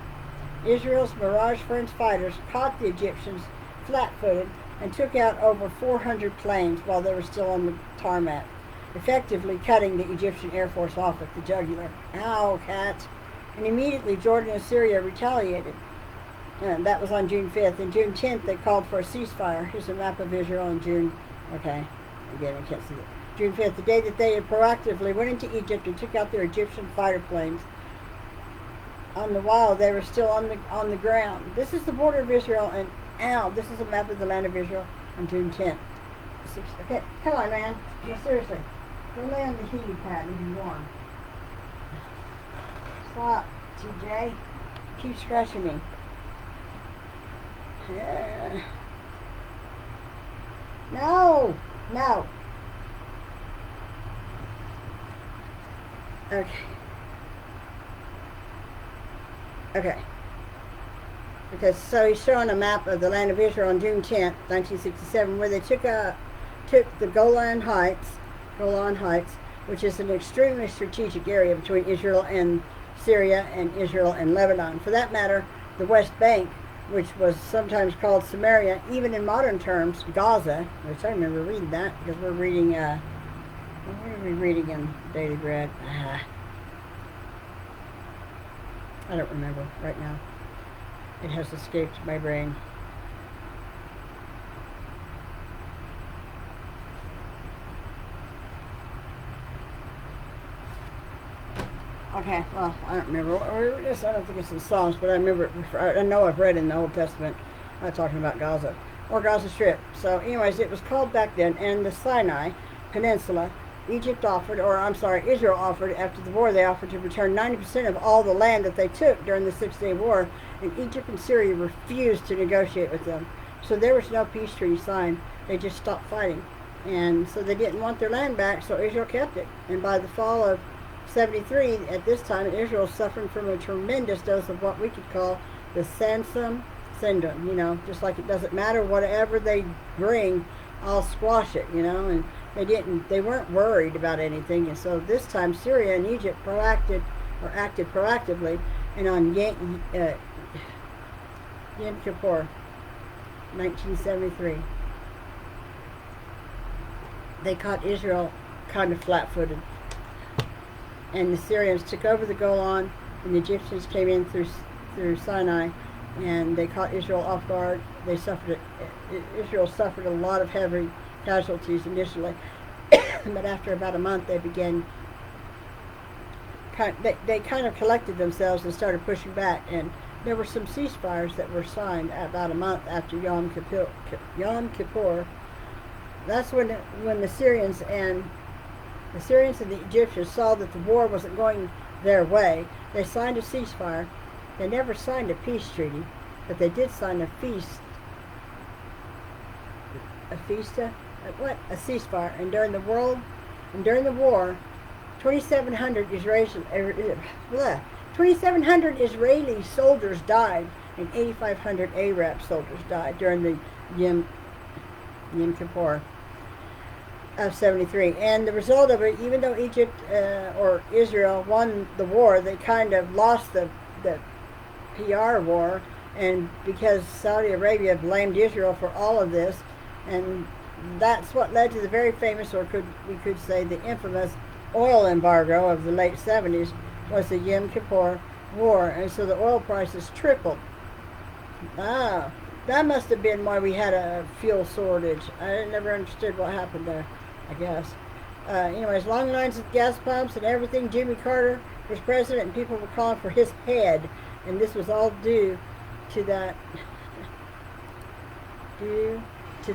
Israel's Mirage French fighters caught the Egyptians flat-footed and took out over 400 planes while they were still on the tarmac, effectively cutting the Egyptian Air Force off at the jugular. Ow, cat. And immediately Jordan and Syria retaliated. And that was on June 5th. And June 10th, they called for a ceasefire. Here's a map of Israel on June. Okay, again, I can't see it. June 5th, the day that they had proactively went into Egypt and took out their Egyptian fighter planes. On the while, they were still on the ground. This is the border of Israel, and this is a map of the land of Israel on June 10th. Okay, come on, man. No, seriously. Go lay on the heating pad and be warm. Stop, TJ. Keep scratching me. No! Okay. Because so he's showing a map of the land of Israel on June 10th, 1967, where they took the Golan Heights, which is an extremely strategic area between Israel and Syria and Israel and Lebanon. For that matter, the West Bank, which was sometimes called Samaria, even in modern terms, Gaza, which I remember reading that because we're reading, what are we reading in Daily Bread? I don't remember right now. It has escaped my brain. Okay, well, I don't remember. I don't think it's in Psalms, but I remember. I know I've read in the Old Testament talking about Gaza or Gaza Strip. So, anyways, it was called back then, and the Sinai Peninsula, Israel offered after the war. They offered to return 90% of all the land that they took during the Six-Day War, and Egypt and Syria refused to negotiate with them. So there was no peace treaty signed. They just stopped fighting, and so they didn't want their land back. So Israel kept it, and by the fall of 73, at this time, Israel suffering from a tremendous dose of what we could call the Sansom syndrome. Just like it doesn't matter whatever they bring, I'll squash it. And they weren't worried about anything. And so this time, Syria and Egypt acted proactively, and on Yom Kippur, 1973, they caught Israel kind of flat-footed. And the Syrians took over the Golan, and the Egyptians came in through Sinai, and they caught Israel off guard. Israel suffered a lot of heavy casualties initially, but after about a month, they began. They kind of collected themselves and started pushing back, and there were some ceasefires that were signed about a month after Yom Kippur. That's when the Syrians and the Egyptians saw that the war wasn't going their way. They signed a ceasefire. They never signed a peace treaty, but they did sign a ceasefire. And during the war, 2,700 Israeli soldiers died, and 8,500 Arab soldiers died during the Yom Kippur of 73. And the result of it, even though Egypt or Israel won the war, they kind of lost the PR war, and because Saudi Arabia blamed Israel for all of this, and that's what led to the very famous, or we could say the infamous, oil embargo of the late 70s, was the Yom Kippur War, and so the oil prices tripled. Ah, that must have been why we had a fuel shortage. I never understood what happened there, I guess. Anyways, long lines of gas pumps and everything. Jimmy Carter was president, and people were calling for his head, and this was all due to that.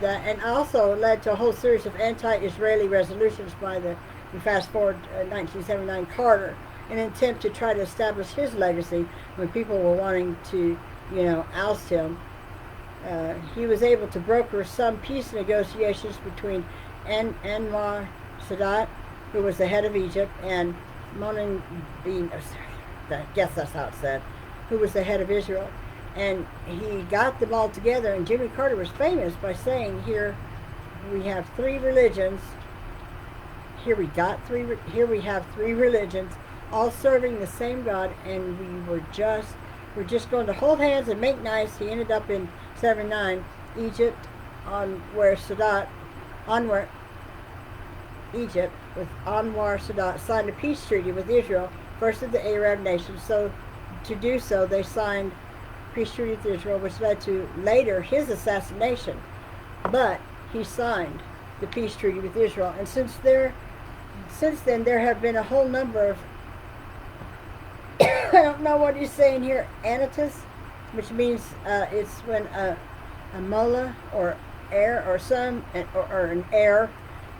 And also led to a whole series of anti-Israeli resolutions by we fast forward 1979 Carter, in an attempt to try to establish his legacy when people were wanting to, oust him. He was able to broker some peace negotiations between Anwar Sadat, who was the head of Egypt, and Monin bin, I guess that's how it's said, who was the head of Israel. And he got them all together, and Jimmy Carter was famous by saying, here we have three religions, here we have three religions, all serving the same God, and we're just going to hold hands and make nice. He ended up in 79, Egypt, Egypt, with Anwar Sadat, signed a peace treaty with Israel, first of the Arab nations. So to do so, they signed peace treaty with Israel, which led to later his assassination. But he signed the peace treaty with Israel, and since then there have been a whole number of I don't know what he's saying here, anitus, which means it's when a mullah or heir or an heir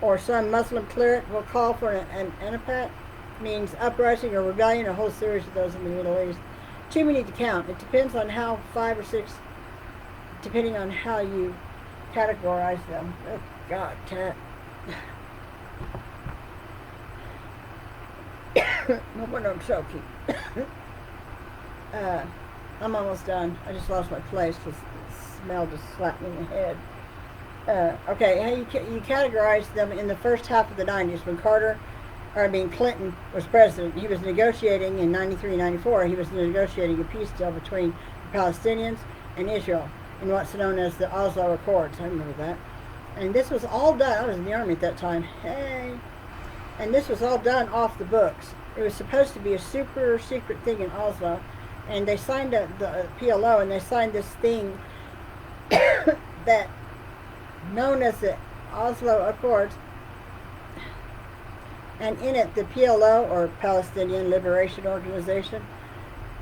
or some Muslim cleric will call for an anapat, means uprising or rebellion, a whole series of those in the Middle East. Too many to count. It depends on how 5 or 6, depending on how you categorize them. Oh God, cat. No wonder I'm choking. I'm almost done. I just lost my place because the smell just slapped me in the head. Okay, how you categorize them in the first half of the 90s when Clinton was president. He was negotiating in 93, 94. He was negotiating a peace deal between the Palestinians and Israel in what's known as the Oslo Accords. I remember that. And this was all done. I was in the army at that time. Hey. And this was all done off the books. It was supposed to be a super secret thing in Oslo. And they signed the PLO, and they signed this thing that known as the Oslo Accords. And in it, the PLO, or Palestinian Liberation Organization,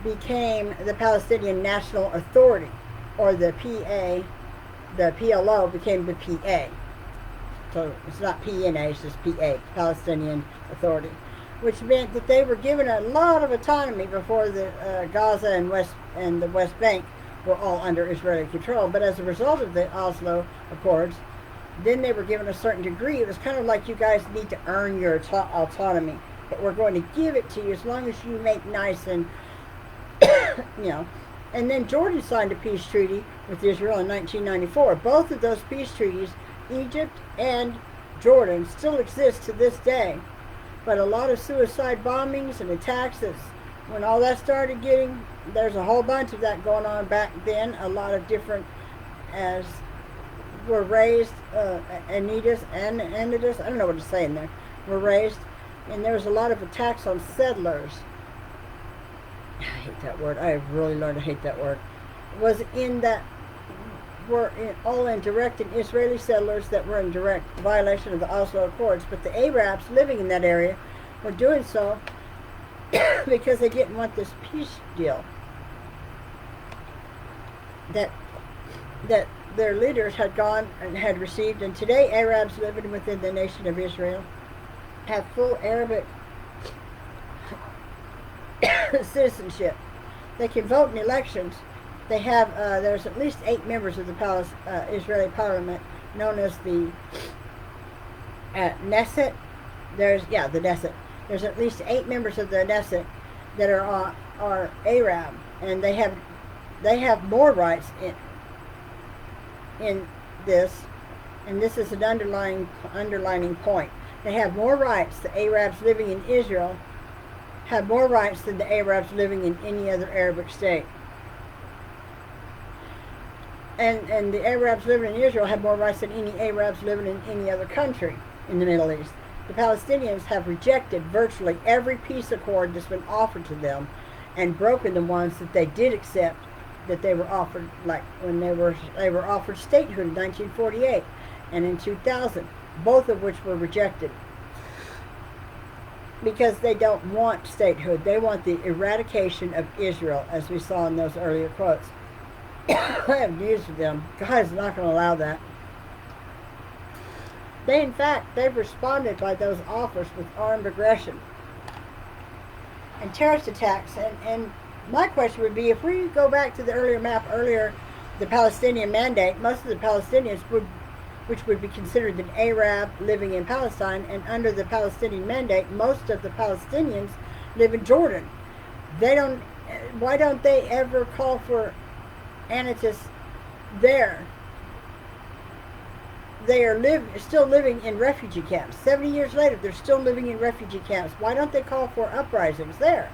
became the Palestinian National Authority, or the PA. The PLO became the PA. So it's not PNA, it's just PA, Palestinian Authority, which meant that they were given a lot of autonomy before the Gaza and the West Bank were all under Israeli control. But as a result of the Oslo Accords, then they were given a certain degree. It was kind of like, you guys need to earn your autonomy, but we're going to give it to you as long as you make nice and, And then Jordan signed a peace treaty with Israel in 1994. Both of those peace treaties, Egypt and Jordan, still exist to this day. But a lot of suicide bombings and attacks, when all that started there's a whole bunch of that going on back then. A lot of different, as were raised, Anitas, I don't know what to say in there, were raised, and there was a lot of attacks on settlers. I hate that word. I have really learned to hate that word. Was in that, all in direct and Israeli settlers that were in direct violation of the Oslo Accords, but the Arabs living in that area were doing so because they didn't want this peace deal that their leaders had gone and had received. And today Arabs living within the nation of Israel have full Arabic citizenship. They can vote in elections. They have, there's at least 8 members of the Israeli parliament, known as the Knesset. The Knesset. There's at least 8 members of the Knesset that are Arab, and they have more rights in this, and this is an underlining point. They have more rights. The Arabs living in Israel have more rights than the Arabs living in any other Arabic state. And the Arabs living in Israel have more rights than any Arabs living in any other country in the Middle East. The Palestinians have rejected virtually every peace accord that's been offered to them, and broken the ones that they did accept, that they were offered, like when they were offered statehood in 1948 and in 2000, both of which were rejected because they don't want statehood. They want the eradication of Israel, as we saw in those earlier quotes. I have news for them. God is not going to allow that. They've responded by those offers with armed aggression and terrorist attacks. And my question would be, if we go back to the earlier map, the Palestinian Mandate, most of the Palestinians which would be considered an Arab living in Palestine, and under the Palestinian Mandate, most of the Palestinians live in Jordan. Why don't they ever call for AntiChrist there? They are still living in refugee camps. 70 years later, they're still living in refugee camps. Why don't they call for uprisings there?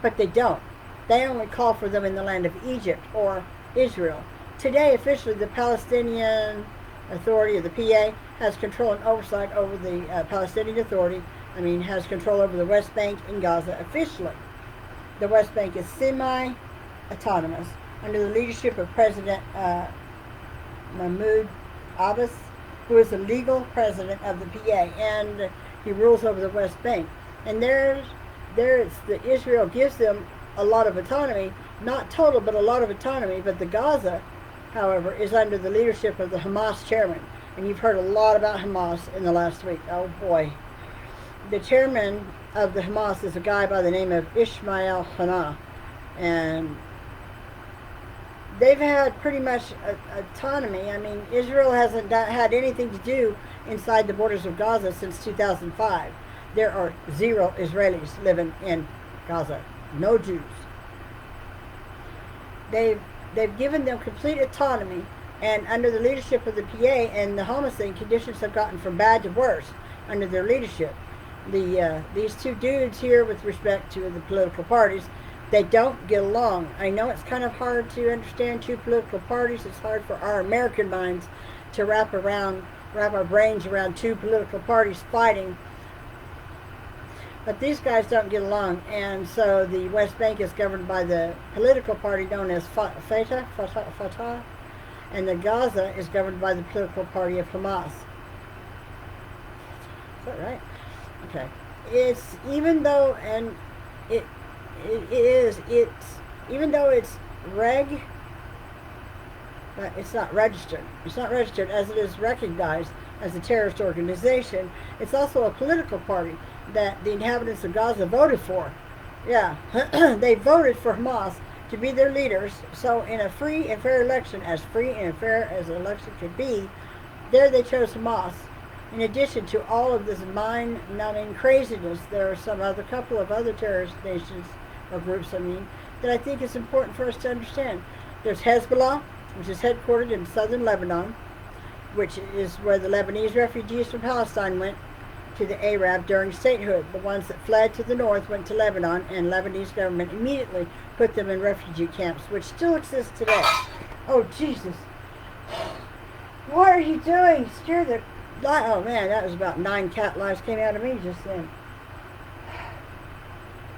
But they don't. They only call for them in the land of Egypt or Israel. Today, officially, the Palestinian Authority, or the PA, has control and oversight over the Palestinian Authority. Has control over the West Bank and Gaza officially. The West Bank is semi-autonomous under the leadership of President Mahmoud Abbas, who is the legal president of the PA, and he rules over the West Bank. And Israel gives them a lot of autonomy, not total, but a lot of autonomy. But the Gaza, however, is under the leadership of the Hamas chairman. And you've heard a lot about Hamas in the last week. Oh boy. The chairman of the Hamas is a guy by the name of Ismail Haniyeh. And they've had pretty much autonomy. Israel hasn't had anything to do inside the borders of Gaza since 2005. There are 0 Israelis living in Gaza. No Jews. They've given them complete autonomy, and under the leadership of the PA and the Hamas thing, conditions have gotten from bad to worse under their leadership. These two dudes here, with respect to the political parties, they don't get along. I know it's kind of hard to understand 2 political parties. It's hard for our American minds to wrap our brains around 2 political parties fighting. But these guys don't get along, and so the West Bank is governed by the political party known as Fatah, and the Gaza is governed by the political party of Hamas. Is that right? Okay. Even though it's but it's not registered. It's not registered as it is recognized as a terrorist organization. It's also a political party that the inhabitants of Gaza voted for. Yeah, they voted for Hamas to be their leaders. So in a free and fair election, as free and fair as an election could be, there they chose Hamas. In addition to all of this mind-numbing craziness, there are a couple of other terrorist nations, or groups, that I think is important for us to understand. There's Hezbollah, which is headquartered in southern Lebanon, which is where the Lebanese refugees from Palestine went to the Arab during statehood. The ones that fled to the north went to Lebanon, and Lebanese government immediately put them in refugee camps, which still exist today. Oh, Jesus. What are you doing? Scare the... Oh man, that was about 9 cat lives came out of me just then.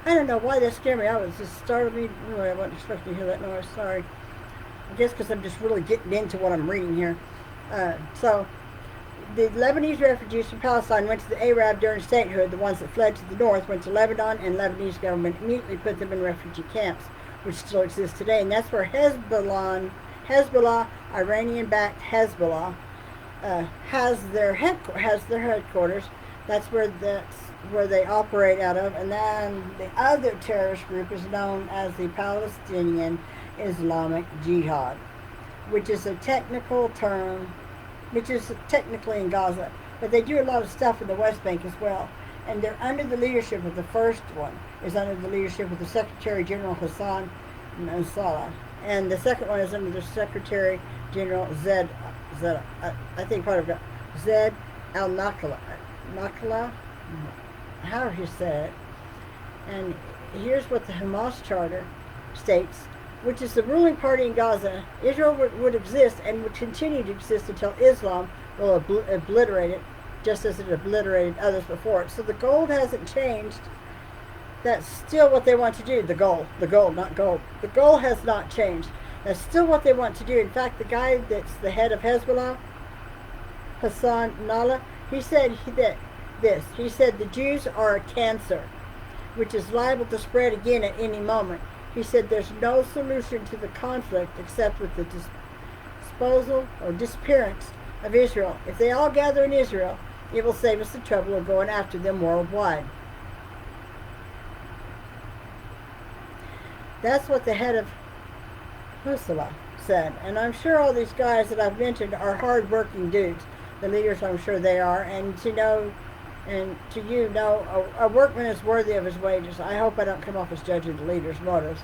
I don't know why that scared me. I was just startled me. Oh, I wasn't expecting to hear that noise. Sorry. I guess because I'm just really getting into what I'm reading here. So, the Lebanese refugees from Palestine went to the Arab during statehood. The ones that fled to the north went to Lebanon, and Lebanese government immediately put them in refugee camps, which still exist today. And that's where Hezbollah, Iranian-backed Hezbollah, has their headquarters. That's where they operate out of. And then the other terrorist group is known as the Palestinian Islamic Jihad, which is a technical term, which is technically in Gaza, but they do a lot of stuff in the West Bank as well. And they're under the leadership of the first one, is under the leadership of the Secretary General Hassan Nasrallah, and the second one is under the Secretary General Zed al-Nakla, however you say it. And here's what the Hamas Charter states, which is the ruling party in Gaza. Israel would exist and would continue to exist until Islam will obliterate it, just as it obliterated others before it. So the goal hasn't changed. That's still what they want to do. The goal, not gold. The goal has not changed. That's still what they want to do. In fact, the guy that's the head of Hezbollah, Hassan Nasrallah, he said he said the Jews are a cancer, which is liable to spread again at any moment. He said there's no solution to the conflict except with the disposal or disappearance of Israel. If they all gather in Israel, it will save us the trouble of going after them worldwide. That's what the head of Hezbollah said. And I'm sure all these guys that I've mentioned are hard-working dudes. The leaders, I'm sure they are. And to know, and to you know, a workman is worthy of his wages. I hope I don't come off as judging the leaders' motives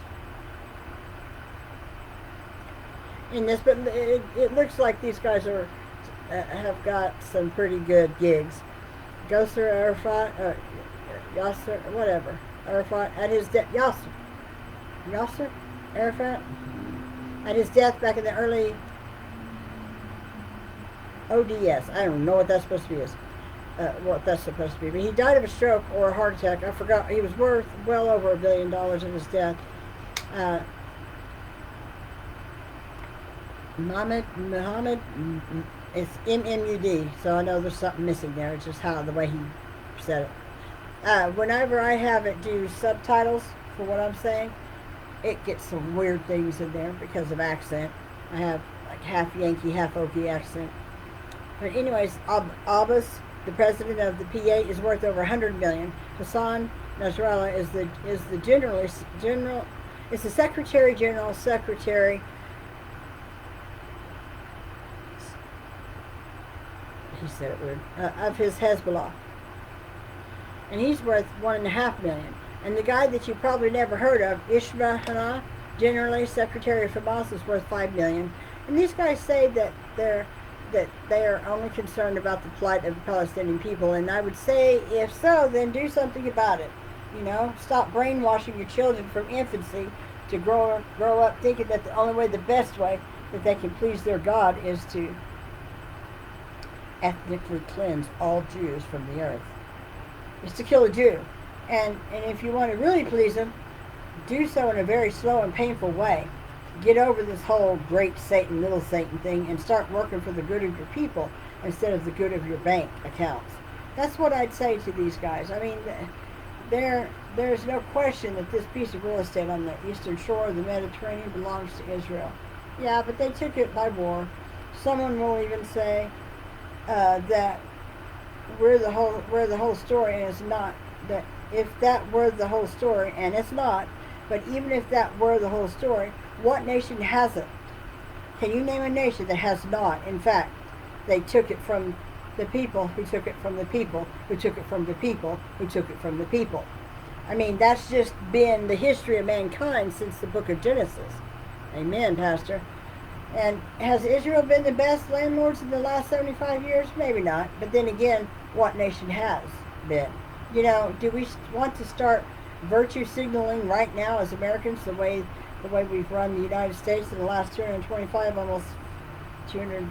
in this, but it looks like these guys are have got some pretty good gigs. Yasser Arafat, Yasser, whatever, Arafat at his death, Yasser Arafat at his death back in the early ODS. I don't know what that's supposed to be. But he died of a stroke or a heart attack. I forgot. He was worth well over $1 billion at his death. Muhammad, it's MMUD, so I know there's something missing there. It's just the way he said it. Whenever I have it do subtitles for what I'm saying, it gets some weird things in there because of accent. I have like half Yankee, half Okie accent. But anyways, Abbas, the president of the PA, is worth over $100 million. Hassan Nasrallah is the general. It's the Secretary General Secretary. He said it weird. Of his Hezbollah, and he's worth $1.5 million. And the guy that you probably never heard of, EUPHRATES, generally Secretary of Hamas, is worth $5 million. And these guys say that they are only concerned about the plight of the Palestinian people. And I would say, if so, then do something about it. You know, stop brainwashing your children from infancy to grow up thinking that the only way, the best way that they can please their God is to ethnically cleanse all Jews from the earth. Is to kill a Jew. And if you want to really please them, do so in a very slow and painful way. Get over this whole great Satan, little Satan thing and start working for the good of your people instead of the good of your bank accounts. That's what I'd say to these guys. I mean, there's no question that this piece of real estate on the eastern shore of the Mediterranean belongs to Israel. Yeah, but they took it by war. Someone will even say that we're the whole story, and it's not. That if that were the whole story, and it's not, but even if that were the whole story, what nation hasn't? Can you name a nation that has not? In fact, they took it from the people who took it from the people who took it from the people who took it from the people. I mean, that's just been the history of mankind since the book of Genesis. Amen, Pastor. And has Israel been the best landlords in the last 75 years? Maybe not. But then again, what nation has been? You know, do we want to start virtue signaling right now as Americans the way we've run the United States in the last 225, almost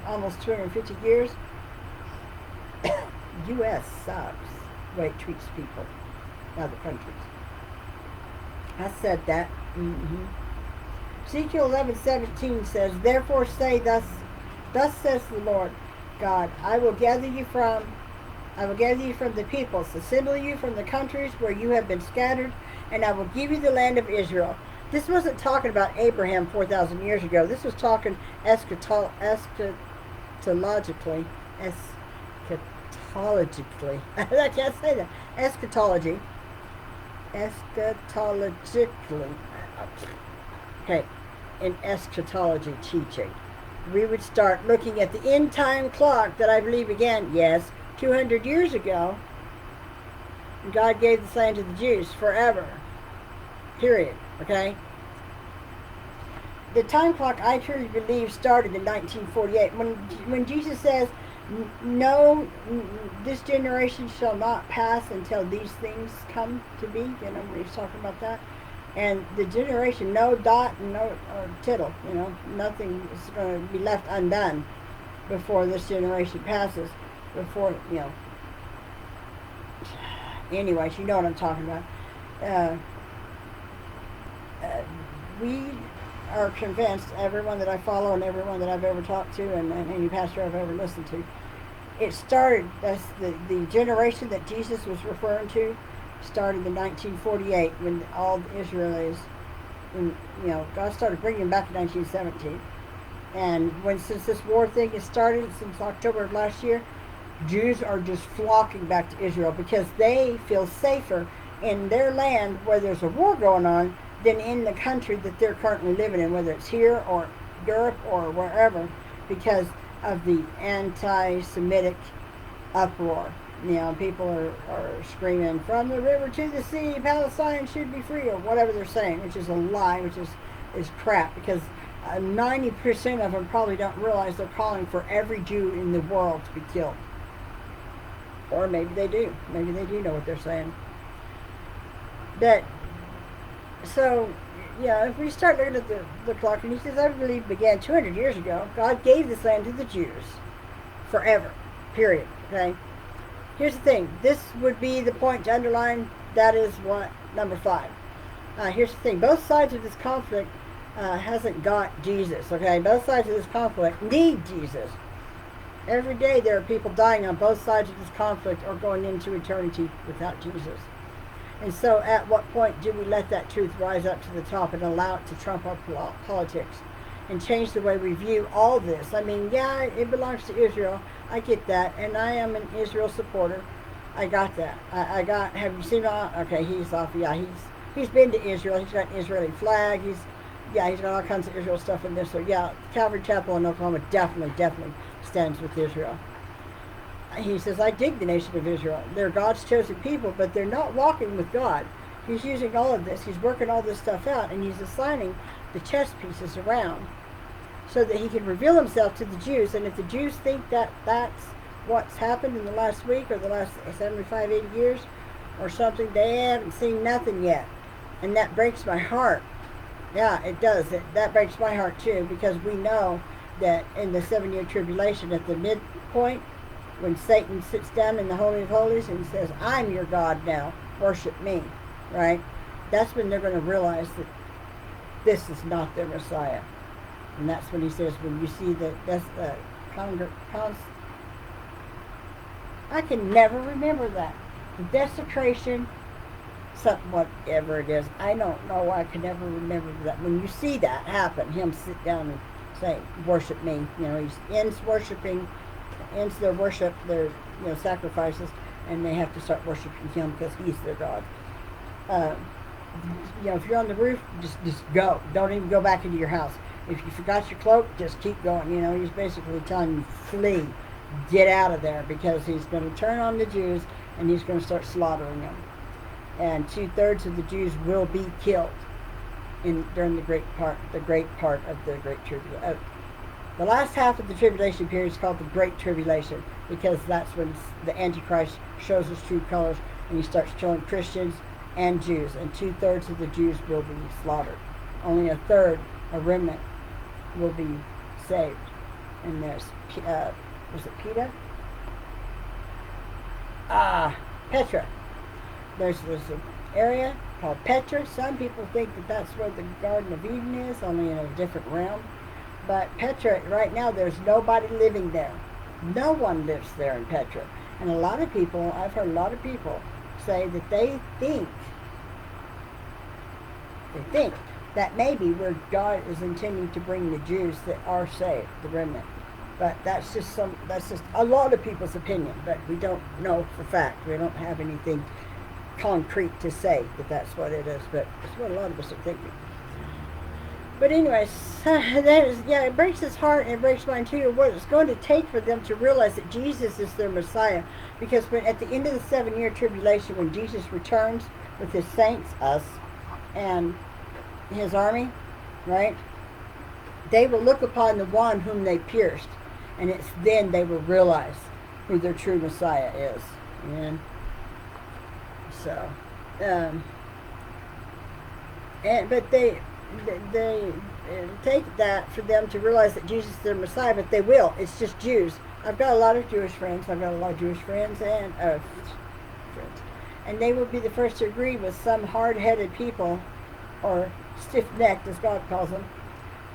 almost 250 years. U.S. sucks the way it treats people, other countries. I said that. Ezekiel 11:17 says, "Therefore say, thus says the Lord God, I will gather you from the peoples, assemble you from the countries where you have been scattered, and I will give you the land of Israel." This wasn't talking about Abraham 4,000 years ago. This was talking eschatologically. I can't say that. Eschatologically. Okay, in eschatology teaching. We would start looking at the end time clock that I believe began, 200 years ago. God gave this land to the Jews forever. Period. Okay? The time clock, I truly believe, started in 1948. When Jesus says, "No, this generation shall not pass until these things come to be," when he's talking about that. And the generation, no dot and no tittle, nothing is going to be left undone before this generation passes. Anyways, you know what I'm talking about. We are convinced, everyone that I follow and everyone that I've ever talked to and any pastor I've ever listened to, it started, that's the generation that Jesus was referring to, started in 1948 when all the Israelis, God started bringing them back in 1917. And since this war thing has started, since October of last year, Jews are just flocking back to Israel because they feel safer in their land where there's a war going on than in the country that they're currently living in, whether it's here or Europe or wherever, because of the anti-Semitic uproar. People are screaming, "From the river to the sea, Palestine should be free," or whatever they're saying, which is a lie, which is crap, because 90% of them probably don't realize they're calling for every Jew in the world to be killed. Or maybe they do. Maybe they do know what they're saying. If we start looking at the clock, and he says, I believe it began 200 years ago. God gave this land to the Jews forever, period. Okay? Here's the thing. This would be the point to underline. That is what, number 5. Here's the thing. Both sides of this conflict hasn't got Jesus. Okay? Both sides of this conflict need Jesus. Every day there are people dying on both sides of this conflict or going into eternity without Jesus. And so at what point do we let that truth rise up to the top and allow it to trump our politics and change the way we view all this? I mean, it belongs to Israel. I get that. And I am an Israel supporter. I got that. Have you seen okay, he's off. He's been to Israel. He's got an Israeli flag. He's got all kinds of Israel stuff in there. So Calvary Chapel in Oklahoma definitely stands with Israel. He says, I dig the nation of Israel. They're God's chosen people, but they're not walking with God. He's using all of this. He's working all this stuff out, and he's assigning the chess pieces around so that he can reveal himself to the Jews. And if the Jews think that that's what's happened in the last week or the last 75, 80 years or something, they haven't seen nothing yet. And that breaks my heart. Yeah, it does. That breaks my heart too, because we know that in the 7-year tribulation, at the midpoint, when Satan sits down in the Holy of Holies and says, I'm your God now, worship me, right? That's when they're going to realize that this is not their Messiah. And that's when he says, when you see that's the I can never remember that. The desecration, something, whatever it is. I don't know why I can never remember that. When you see that happen, him sit down and say, worship me. He ends their worship, their sacrifices, and they have to start worshiping him because he's their God. If you're on the roof, just go. Don't even go back into your house. If you forgot your cloak, just keep going. He's basically telling you, flee, get out of there, because he's going to turn on the Jews and he's going to start slaughtering them. And 2/3 of the Jews will be killed during the great part of the Great Tribulation. The last half of the tribulation period is called the Great Tribulation, because that's when the Antichrist shows his true colors and he starts killing Christians and Jews, and 2/3 of the Jews will be slaughtered. Only 1/3, a remnant, will be saved. and there's, was it Petra? Petra. There's an area called Petra. Some people think that that's where the Garden of Eden is, only in a different realm. But Petra, right now, there's nobody living there. No one lives there in Petra. And a lot of people, I've heard a lot of people say that they think that maybe where God is intending to bring the Jews that are saved, the remnant. But that's just a lot of people's opinion, but we don't know for fact. We don't have anything concrete to say that that's what it is, but it's what a lot of us are thinking. But anyways, it breaks his heart and it breaks mine too, what it's going to take for them to realize that Jesus is their Messiah. Because when at the end of the 7-year tribulation, when Jesus returns with his saints, us, and his army, right, they will look upon the one whom they pierced, and it's then they will realize who their true Messiah is. Amen. So, but they take that for them to realize that Jesus is their Messiah, but they will. It's just Jews. I've got a lot of Jewish friends. And they will be the first to agree with some hard-headed people, or stiff-necked, as God calls them.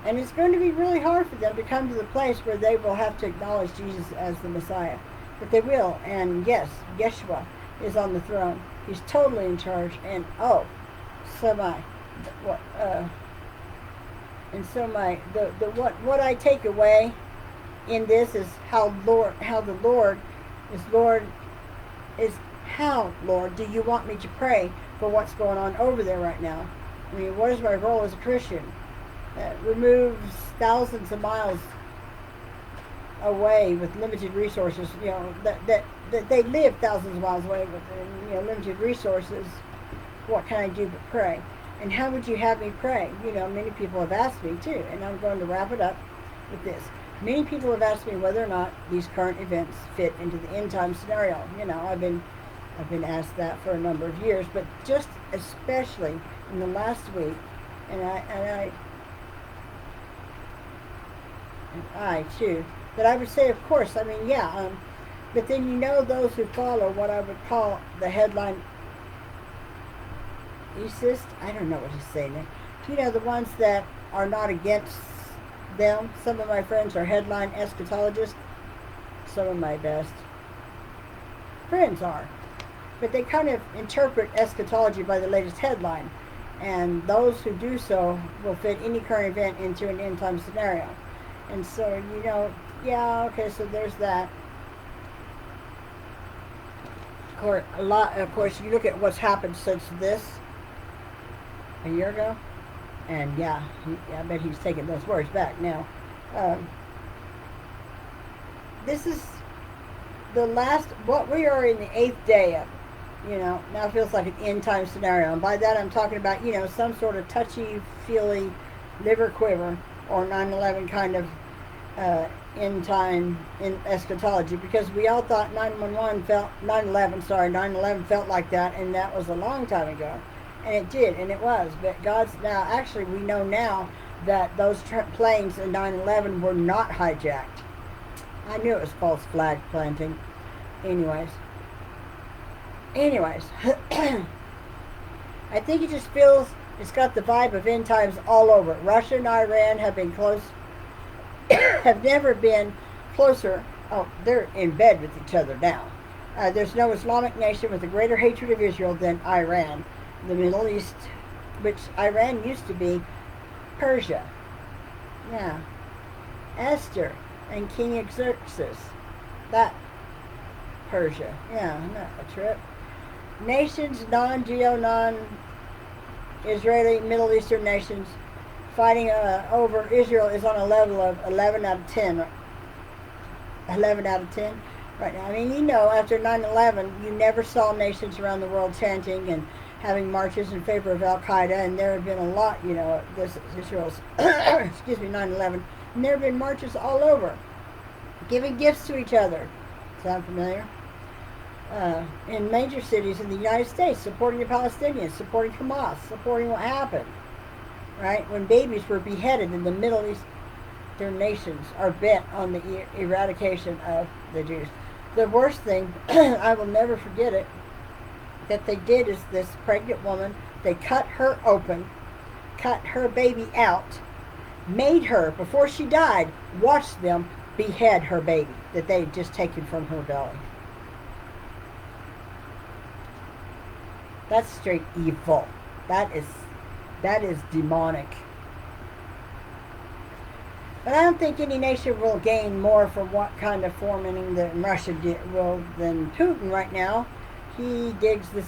And it's going to be really hard for them to come to the place where they will have to acknowledge Jesus as the Messiah. But they will. And yes, Yeshua is on the throne. He's totally in charge. And what I take away in this is how Lord, do you want me to pray for what's going on over there right now? I mean, what is my role as a Christian? Removes thousands of miles away with limited resources, that they live thousands of miles away with, limited resources. What can I do but pray? And how would you have me pray? Many people have asked me too, and I'm going to wrap it up with this. Many people have asked me whether or not these current events fit into the end time scenario. I've been asked that for a number of years, but just especially in the last week, and I too, that I would say, of course, but then those who follow what I would call the headline East, I don't know what he's saying there. The ones that are not against them. Some of my friends are headline eschatologists. Some of my best friends are. But they kind of interpret eschatology by the latest headline. And those who do so will fit any current event into an end time scenario. And so, so there's that. Of course, you look at what's happened since this, a year ago, and I bet he's taking those words back now. This is the last, what we are in the 8th day of, now it feels like an end time scenario, and by that I'm talking about, some sort of touchy-feely liver quiver, or 9/11 kind of end time in eschatology, because we all thought 9/11 felt like that, and that was a long time ago. And it did, and it was. But we know now that those planes in 9/11 were not hijacked. I knew it was false flag planting. Anyways. I think it just feels, it's got the vibe of end times all over. Russia and Iran have been close, have never been closer. Oh, they're in bed with each other now. There's no Islamic nation with a greater hatred of Israel than Iran. The Middle East, which Iran used to be Persia. Yeah. Esther and King Xerxes. That Persia. Yeah, not a trip. Nations, non-Geo, non-Israeli, Middle Eastern nations fighting over Israel is on a level of 11 out of 10. 11 out of 10 right now. I mean, after 9/11, you never saw nations around the world chanting and having marches in favor of Al-Qaeda, and there have been a lot, this is Israel's, 9/11, and there have been marches all over, giving gifts to each other. Sound familiar? In major cities in the United States, supporting the Palestinians, supporting Hamas, supporting what happened, right? When babies were beheaded in the Middle East, their nations are bent on the eradication of the Jews. The worst thing, I will never forget it, that they did is this pregnant woman, they cut her open, cut her baby out, made her, before she died, watch them behead her baby that they had just taken from her belly. That's straight evil. That is demonic. But I don't think any nation will gain more from what kind of fomenting that Russia will than Putin right now. He digs this.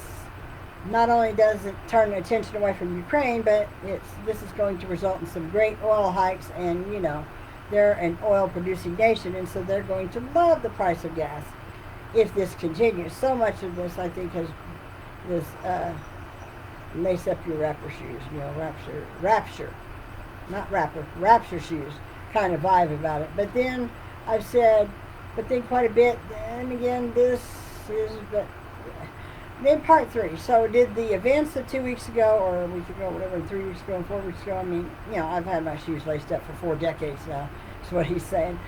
Not only does it turn attention away from Ukraine, but this is going to result in some great oil hikes, and you know, they're an oil-producing nation, and so they're going to love the price of gas if this continues. So much of this, I think, has this lace up your rapper shoes, you know, rapture shoes kind of vibe about it. But then I've said, but then quite a bit, and again, this is, but then part 3. So did the events of 2 weeks ago, or a week ago, whatever, 3 weeks ago, and 4 weeks ago, I mean, you know, I've had my shoes laced up for 4 decades now, that's what he's saying.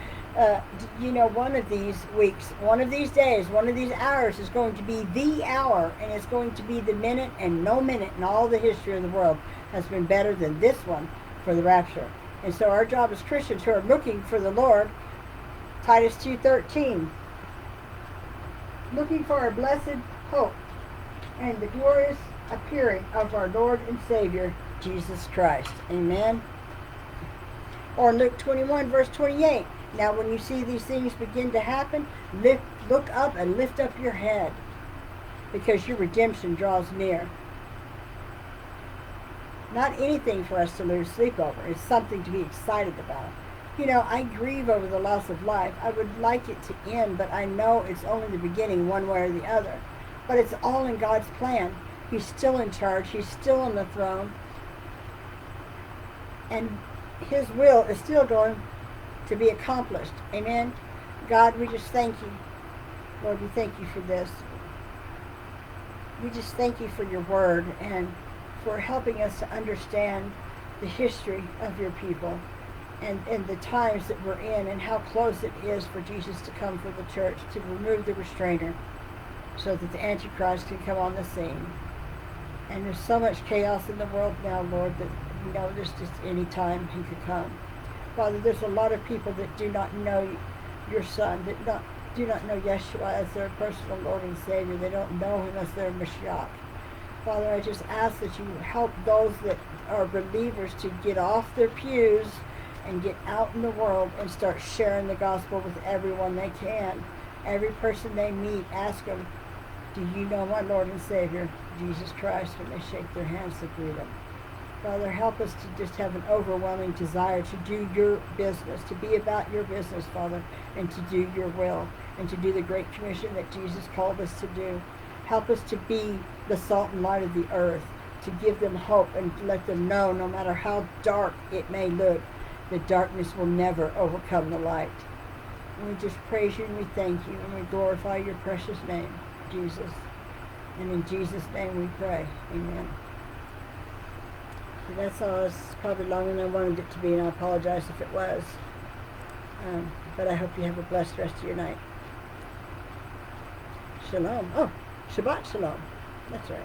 You know, one of these weeks, one of these days, one of these hours is going to be the hour, and it's going to be the minute, and no minute in all the history of the world has been better than this one for the rapture. And so our job as Christians who are looking for the Lord, Titus 2:13, looking for our blessed hope and the glorious appearing of our Lord and Savior, Jesus Christ. Amen. Or Luke 21, verse 28. Now when you see these things begin to happen, look up and lift up your head, because your redemption draws near. Not anything for us to lose sleep over. It's something to be excited about. You know, I grieve over the loss of life. I would like it to end, but I know it's only the beginning one way or the other. But it's all in God's plan. He's still in charge. He's still on the throne. And His will is still going to be accomplished. Amen. God, we just thank you. Lord, we thank you for this. We just thank you for your word and for helping us to understand the history of your people and the times that we're in, and how close it is for Jesus to come for the church, to remove the restrainer so that the Antichrist can come on the scene. And there's so much chaos in the world now, Lord, that you know there's just any time he could come. Father, there's a lot of people that do not know your Son, that do not know Yeshua as their personal Lord and Savior. They don't know him as their Mashiach. Father, I just ask that you help those that are believers to get off their pews and get out in the world and start sharing the gospel with everyone they can. Every person they meet, ask them, do you know my Lord and Savior, Jesus Christ, when they shake their hands to greet him. Father, help us to just have an overwhelming desire to do your business, to be about your business, Father, and to do your will, and to do the great commission that Jesus called us to do. Help us to be the salt and light of the earth, to give them hope and let them know, no matter how dark it may look, the darkness will never overcome the light. And we just praise you and we thank you and we glorify your precious name, Jesus. And in Jesus' name we pray. Amen. So that's all. It's probably longer than I wanted it to be, and I apologize if it was. But I hope you have a blessed rest of your night. Shalom. Oh, Shabbat Shalom. That's right.